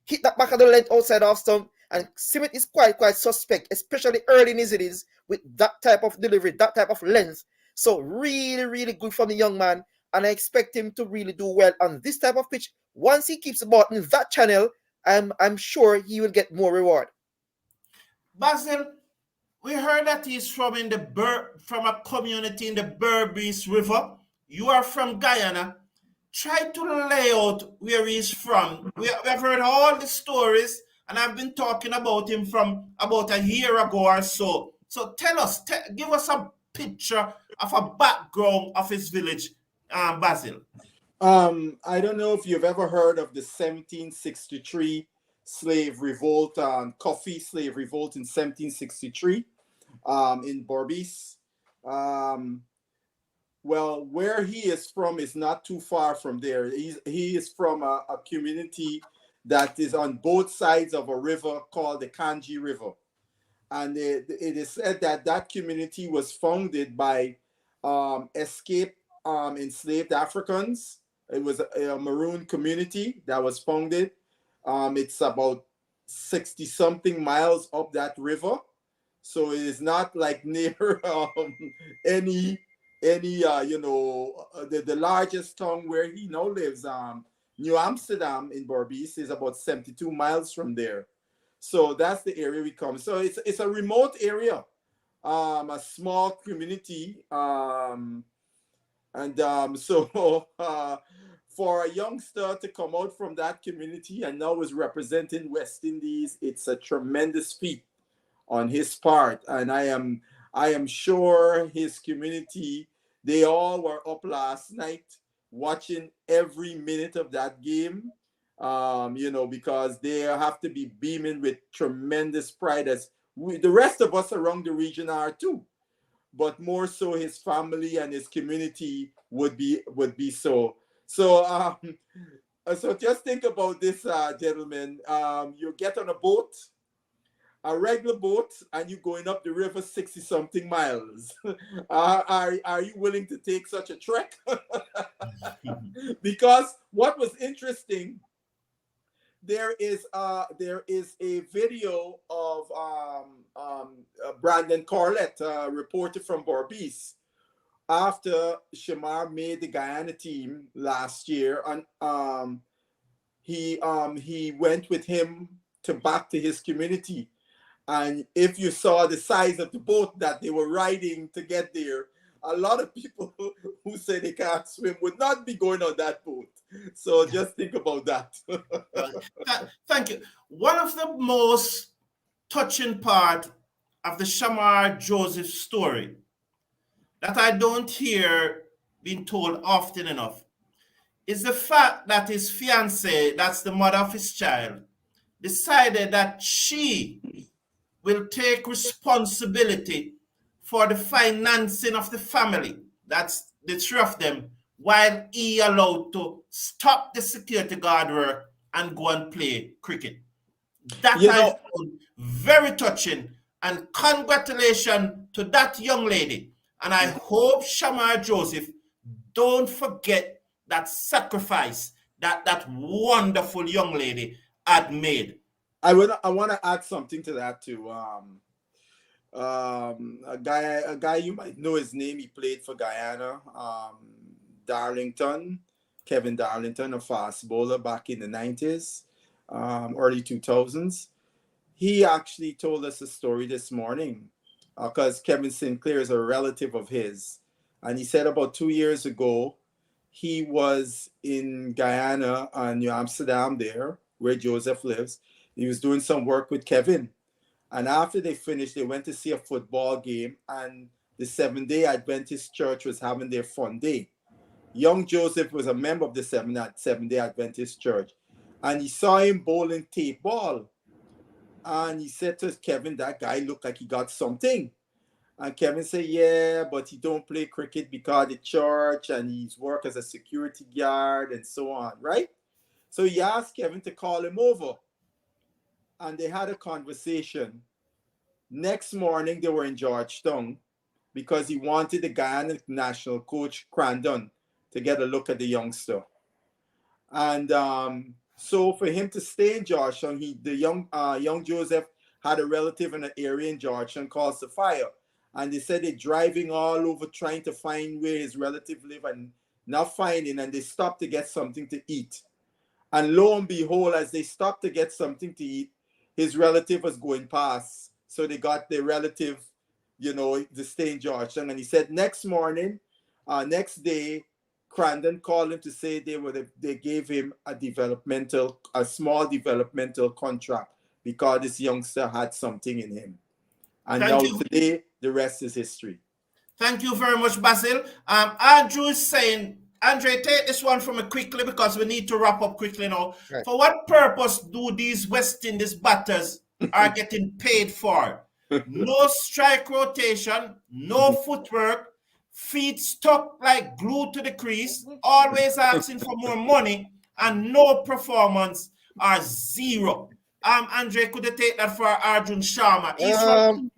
Speaker 3: Hit that back of the length outside off stump, and Smith is quite suspect, especially early in his innings with that type of delivery, that type of length. So really good from the young man, and I expect him to really do well on this type of pitch. Once he keeps the ball in that channel, I'm sure he will get more reward.
Speaker 1: Basil, we heard that he's from from a community in the Berbice River. You are from Guyana. Try to lay out where he's from. We have heard all the stories, and I've been talking about him from about a year ago or so. So tell us, give us a picture of a background of his village, Basil.
Speaker 2: I don't know if you've ever heard of the 1763 slave revolt, coffee slave revolt in 1763 in Berbice. Well, where he is from is not too far from there. He is from a community that is on both sides of a river called the Kanji River. And it is said that that community was founded by escaped enslaved Africans. It was a maroon community that was founded. It's about 60 something miles up that river. So it is not like near any the largest town where he now lives, New Amsterdam in Berbice, is about 72 miles from there. So that's the area we come. So it's a remote area, a small community, so for a youngster to come out from that community and now is representing West Indies, it's a tremendous feat on his part. And I am sure his community, they all were up last night watching every minute of that game, because they have to be beaming with tremendous pride, as the rest of us around the region are too. But more so his family and his community would be so. So so just think about this, gentlemen. You get on a boat, a regular boat, and you're going up the river 60 something miles. Are you willing to take such a trek? Because what was interesting, there is a video of Brandon Corlett, a reporter from Berbice, after Shamar made the Guyana team last year, and he went with him to back to his community. And if you saw the size of the boat that they were riding to get there, a lot of people who say they can't swim would not be going on that boat. So just think about that.
Speaker 1: Thank you. One of the most touching part of the Shamar Joseph story that I don't hear being told often enough is the fact that his fiancée, that's the mother of his child, decided that she will take responsibility for the financing of the family. That's the three of them, while he allowed to stop the security guard work and go and play cricket. That
Speaker 2: You
Speaker 1: I
Speaker 2: know,
Speaker 1: found very touching. And congratulations to that young lady. And I hope Shamar Joseph don't forget that sacrifice that that wonderful young lady had made.
Speaker 2: I want to add something to that too. A guy you might know his name. He played for Guyana. Darlington, Kevin Darlington, a fast bowler back in the 90s, early 2000s. He actually told us a story this morning because Kevin Sinclair is a relative of his. And he said about 2 years ago, he was in Guyana and New Amsterdam there, where Joseph lives. He was doing some work with Kevin. And after they finished, they went to see a football game. And the Seventh-day Adventist Church was having their fun day. Young Joseph was a member of the Seventh-day Adventist Church. And he saw him bowling tape ball. And he said to Kevin, that guy looked like he got something. And Kevin said, yeah, but he don't play cricket because of the church and he's work as a security guard and so on, right? So he asked Kevin to call him over. And they had a conversation. Next morning, they were in Georgetown because he wanted the Guyana national coach, Crandon, to get a look at the youngster. And so for him to stay in Georgetown, young Joseph had a relative in an area in Georgetown called Sophia. And they said they're driving all over trying to find where his relative live and not finding. And they stopped to get something to eat. And lo and behold, as they stopped to get something to eat, his relative was going past. So they got their relative, to stay in Georgetown. And he said next morning, next day, Crandon called him to say they gave him a small developmental contract because this youngster had something in him. And
Speaker 1: Thank
Speaker 2: now
Speaker 1: you.
Speaker 2: today, the rest is history.
Speaker 1: Thank you very much, Basil. Andrew is saying, Andre, take this one from me quickly because we need to wrap up quickly now.
Speaker 3: Right.
Speaker 1: For what purpose do these West Indies batters are getting paid for? No strike rotation, no footwork, feet stuck like glue to the crease, always asking for more money, and no performance are zero. Andre, could you take that for Arjun Sharma? He's from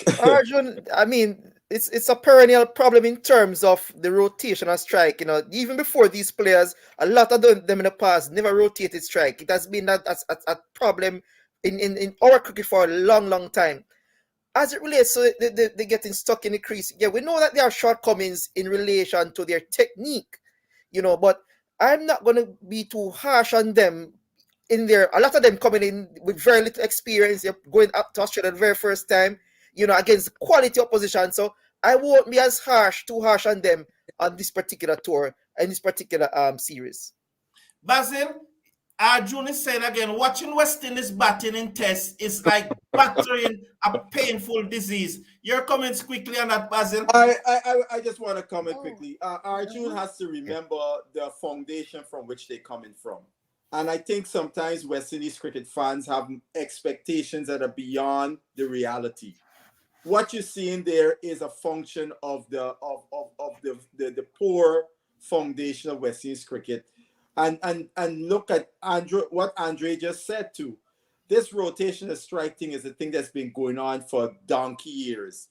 Speaker 1: India.
Speaker 3: Arjun, I mean, it's a perennial problem in terms of the rotation and strike. Even before these players, a lot of them in the past never rotated strike. It has been a problem in our cricket for a long, long time. As it relates to they getting stuck in the crease, yeah, we know that there are shortcomings in relation to their technique, but I'm not going to be too harsh on them. A lot of them coming in with very little experience. They're going up to Australia the very first time, against quality opposition. So I won't be too harsh on them on this particular tour and this particular series.
Speaker 1: Basil, Arjun is saying again, watching West Indies batting in tests is like battering a painful disease. Your comments quickly on that, Basil.
Speaker 2: I just want to comment quickly. Arjun has to remember the foundation from which they're coming from. And I think sometimes West Indies cricket fans have expectations that are beyond the reality. What you're seeing there is a function of the poor foundation of West Indies cricket. And look at what Andre just said too. This rotation and strike thing is a thing that's been going on for donkey years.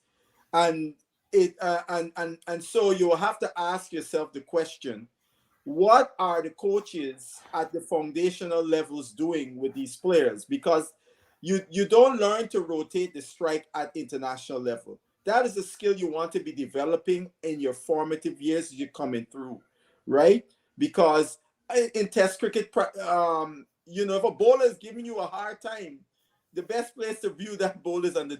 Speaker 2: And so you will have to ask yourself the question, what are the coaches at the foundational levels doing with these players? Because you don't learn to rotate the strike at international level. that is a skill you want to be developing in your formative years as you're coming through, right? Because in Test cricket, if a bowler is giving you a hard time, the best place to view that bowler is on the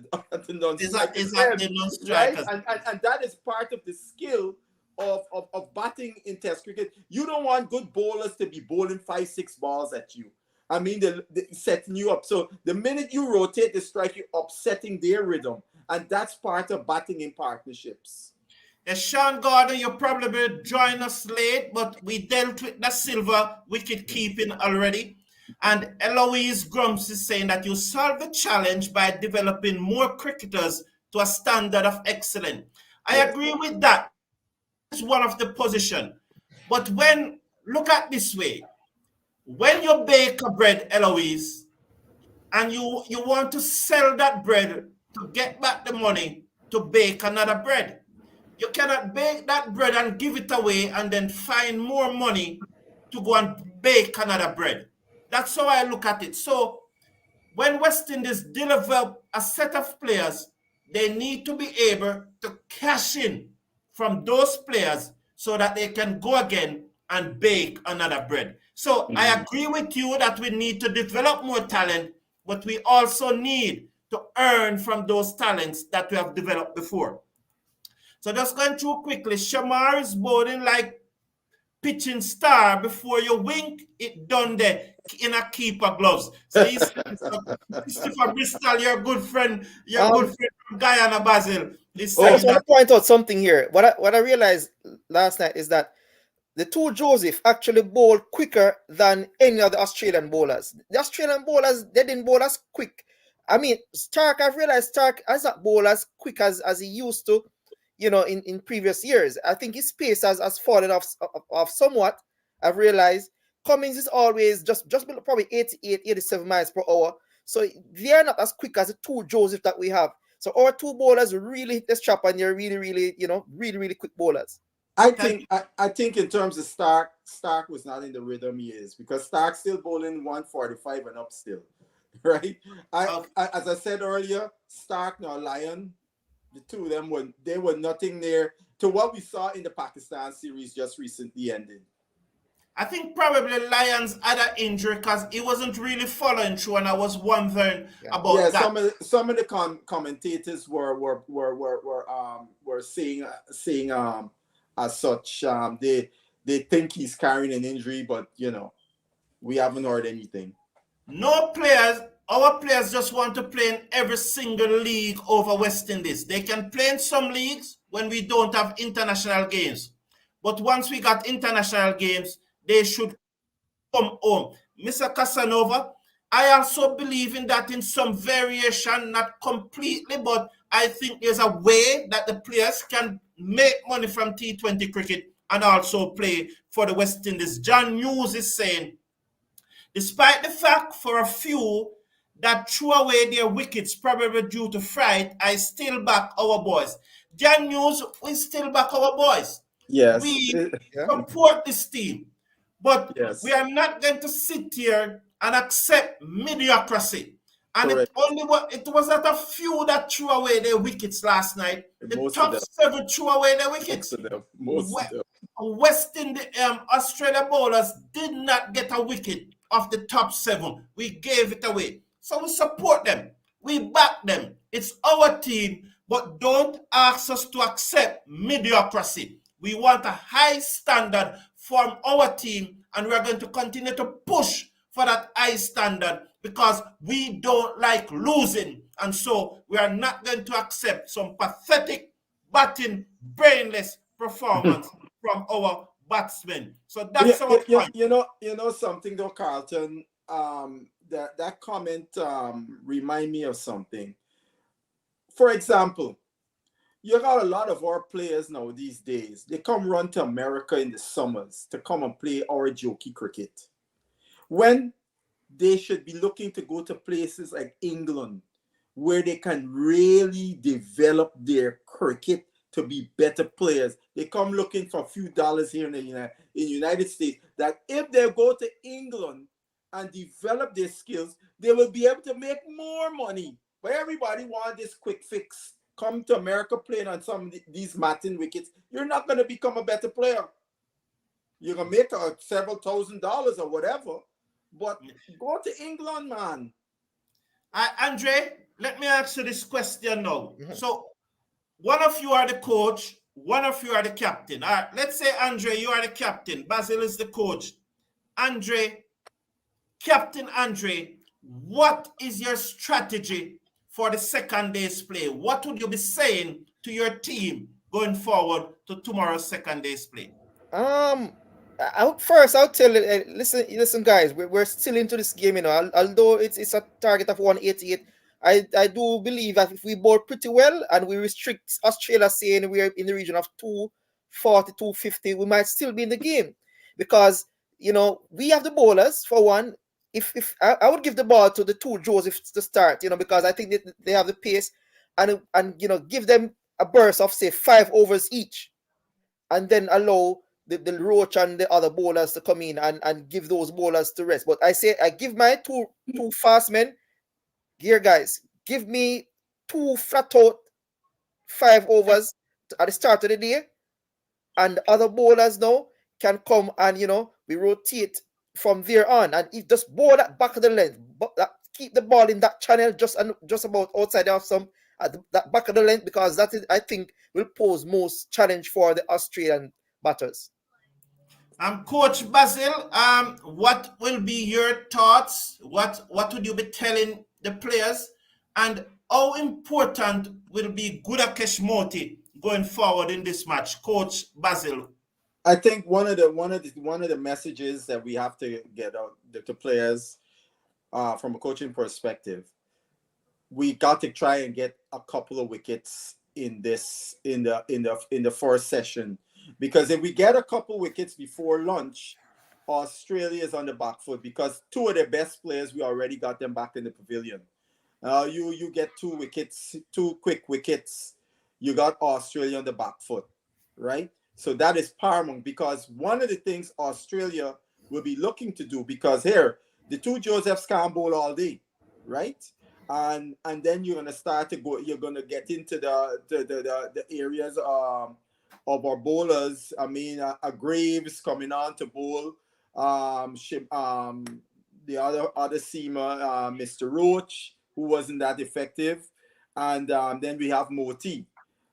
Speaker 2: non-striker's
Speaker 1: Is that
Speaker 2: end,
Speaker 1: the
Speaker 2: right?
Speaker 1: non-strikers?
Speaker 2: And that is part of the skill of batting in Test cricket. You don't want good bowlers to be bowling 5-6 balls at you. I mean, they're setting you up. So the minute you rotate the strike, you're upsetting their rhythm. And that's part of batting in partnerships.
Speaker 1: Yes, Sean Gordon, you probably joined us late, but we dealt with the silver wicket keeping already. And Eloise Grumps is saying that you solve the challenge by developing more cricketers to a standard of excellence. I agree with that. It's one of the position. But look at this way, when you bake a bread, Eloise, and you want to sell that bread to get back the money to bake another bread, you cannot bake that bread and give it away and then find more money to go and bake another bread. That's how I look at it. So when West Indies develop a set of players, they need to be able to cash in from those players so that they can go again and bake another bread. So I agree with you that we need to develop more talent, but we also need to earn from those talents that we have developed before. So just going through quickly, Shamar is bowling like pitching star. Before you wink, it done there in a keeper gloves. So he's Christopher Bristol, your good friend from Guyana, Basil. He's
Speaker 3: I
Speaker 1: saying
Speaker 3: just want
Speaker 1: that.
Speaker 3: to point out something here. What I realized last night is that the two Joseph actually bowled quicker than any of the Australian bowlers. The Australian bowlers, they didn't bowl as quick. I mean, Starc, I've realized Starc has not bowled as quick as he used to, in previous years. I think his pace has fallen off somewhat. I've realized Cummins is always just below probably 88, 87 miles per hour. So they are not as quick as the two Joseph that we have. So our two bowlers really hit the strap, and they're really, really, really, really quick bowlers.
Speaker 2: I think in terms of Starc was not in the rhythm he is, because Starc still bowling 145 and up still, right? As I said earlier, Starc nor Lyon, the two of them were nothing near to what we saw in the Pakistan series just recently ended.
Speaker 1: I think probably Lions had an injury because he wasn't really following through, and I was wondering about that.
Speaker 2: Some of the commentators were saying as such, they think he's carrying an injury, but we haven't heard anything.
Speaker 1: Our players just want to play in every single league over West Indies. They can play in some leagues when we don't have international games. But once we got international games, they should come home. Mr. Casanova, I also believe in that in some variation, not completely, but I think there's a way that the players can make money from T20 cricket and also play for the West Indies. John News is saying, despite the fact for a few that threw away their wickets probably due to fright, I still back our boys. John News, we still back our boys.
Speaker 2: Yes.
Speaker 1: We support this team. But
Speaker 2: yes,
Speaker 1: we are not going to sit here and accept mediocrity. And it was not a few that threw away their wickets last night. The top 7 threw away their wickets.
Speaker 2: Most of them.
Speaker 1: West Indies, Australia bowlers did not get a wicket of the top 7. We gave it away. So we support them. We back them. It's our team, but don't ask us to accept mediocrity. We want a high standard from our team, and we're going to continue to push for that high standard because we don't like losing. And so we are not going to accept some pathetic, batting, brainless performance from our batsmen. So that's our point.
Speaker 2: You know something though, Carlton, that comment remind me of something. For example, you got a lot of our players now these days. They come run to America in the summers to come and play our jokey cricket, when they should be looking to go to places like England, where they can really develop their cricket to be better players. They come looking for a few dollars here in the United States, that if they go to England and develop their skills, they will be able to make more money. But everybody wants this quick fix come to America playing on some of these matting wickets, you're not going to become a better player. You're going to make several $1,000s or whatever. But go to England, man.
Speaker 1: Andre, let me ask you this question now. So, one of you are the coach, one of you are the captain. All right, let's say, Andre, you are the captain. Basil is the coach. Andre, Captain Andre, what is your strategy for the second day's play? What would you be saying to your team going forward to tomorrow's second day's play?
Speaker 3: I'll tell you, listen, guys, we're still into this game, you know. Although it's a target of 188, I do believe that if we bowl pretty well and we restrict Australia, saying we're in the region of 240, 250, we might still be in the game, because you know we have the bowlers for one. If I would give the ball to the two Josephs to start, you know, because I think they have the pace, and you know, give them a burst of say 5 overs each, and then allow the Roach and the other bowlers to come in and give those bowlers to rest. But I say I give my two fast men here, guys. Give me 2 flat out 5 overs at the start of the day, and the other bowlers now can come and, you know, we rotate from there on, and if just bowl that back of the length, but keep the ball in that channel just about outside of some at that back of the length, because that is, I think, will pose most challenge for the Australian batters.
Speaker 1: Coach Basil, what will be your thoughts? What would you be telling the players? And how important will be Gudakesh Moti going forward in this match, Coach Basil?
Speaker 2: I think one of the messages that we have to get out to players, from a coaching perspective, we got to try and get a couple of wickets in the first session, because if we get a couple wickets before lunch, Australia is on the back foot, because 2 of their best players, we already got them back in the pavilion. You get 2 wickets, 2 quick wickets, you got Australia on the back foot, right? So that is paramount, because one of the things Australia will be looking to do, because here the 2 Josephs can't bowl all day, right? And then you're gonna start to go. You're gonna get into the areas of our bowlers. I mean, Graves coming on to bowl. The other seamer, Mr. Roach, who wasn't that effective, and then we have Moti.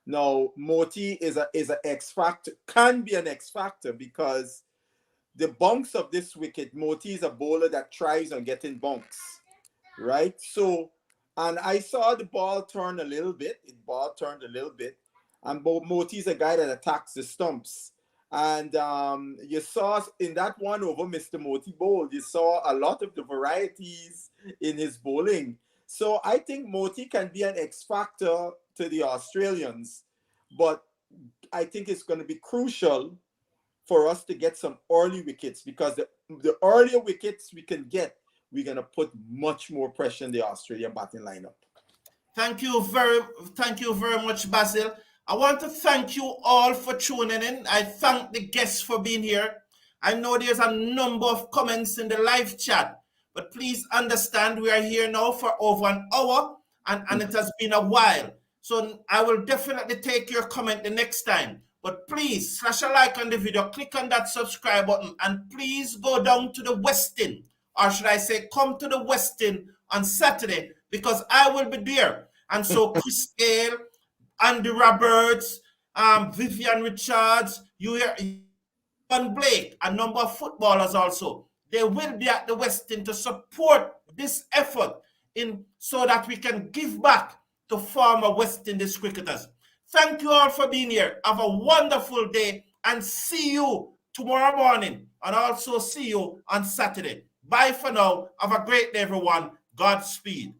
Speaker 2: Now, Moti is an X factor. Can be an X factor, because the bunks of this wicket, Moti is a bowler that thrives on getting bunks, right? So. And I saw the ball turn a little bit. And Moti's a guy that attacks the stumps. And you saw in that one over Mr. Moti bowled, you saw a lot of the varieties in his bowling. So I think Moti can be an X factor to the Australians. But I think it's going to be crucial for us to get some early wickets, because the earlier wickets we can get, we're going to put much more pressure in the Australian batting lineup.
Speaker 1: Thank you very much, Basil. I want to thank you all for tuning in. I thank the guests for being here. I know there's a number of comments in the live chat, but please understand we are here now for over an hour, and it has been a while. So I will definitely take your comment the next time. But please, slash a like on the video, click on that subscribe button, and please go down to the Westin, or should I say, come to the Westin on Saturday, because I will be there. And so Chris Gale, Andy Roberts, Vivian Richards, Ian Blake, a number of footballers also, they will be at the Westin to support this effort so that we can give back to former West Indies cricketers. Thank you all for being here. Have a wonderful day, and see you tomorrow morning, and also see you on Saturday. Bye for now. Have a great day, everyone. Godspeed.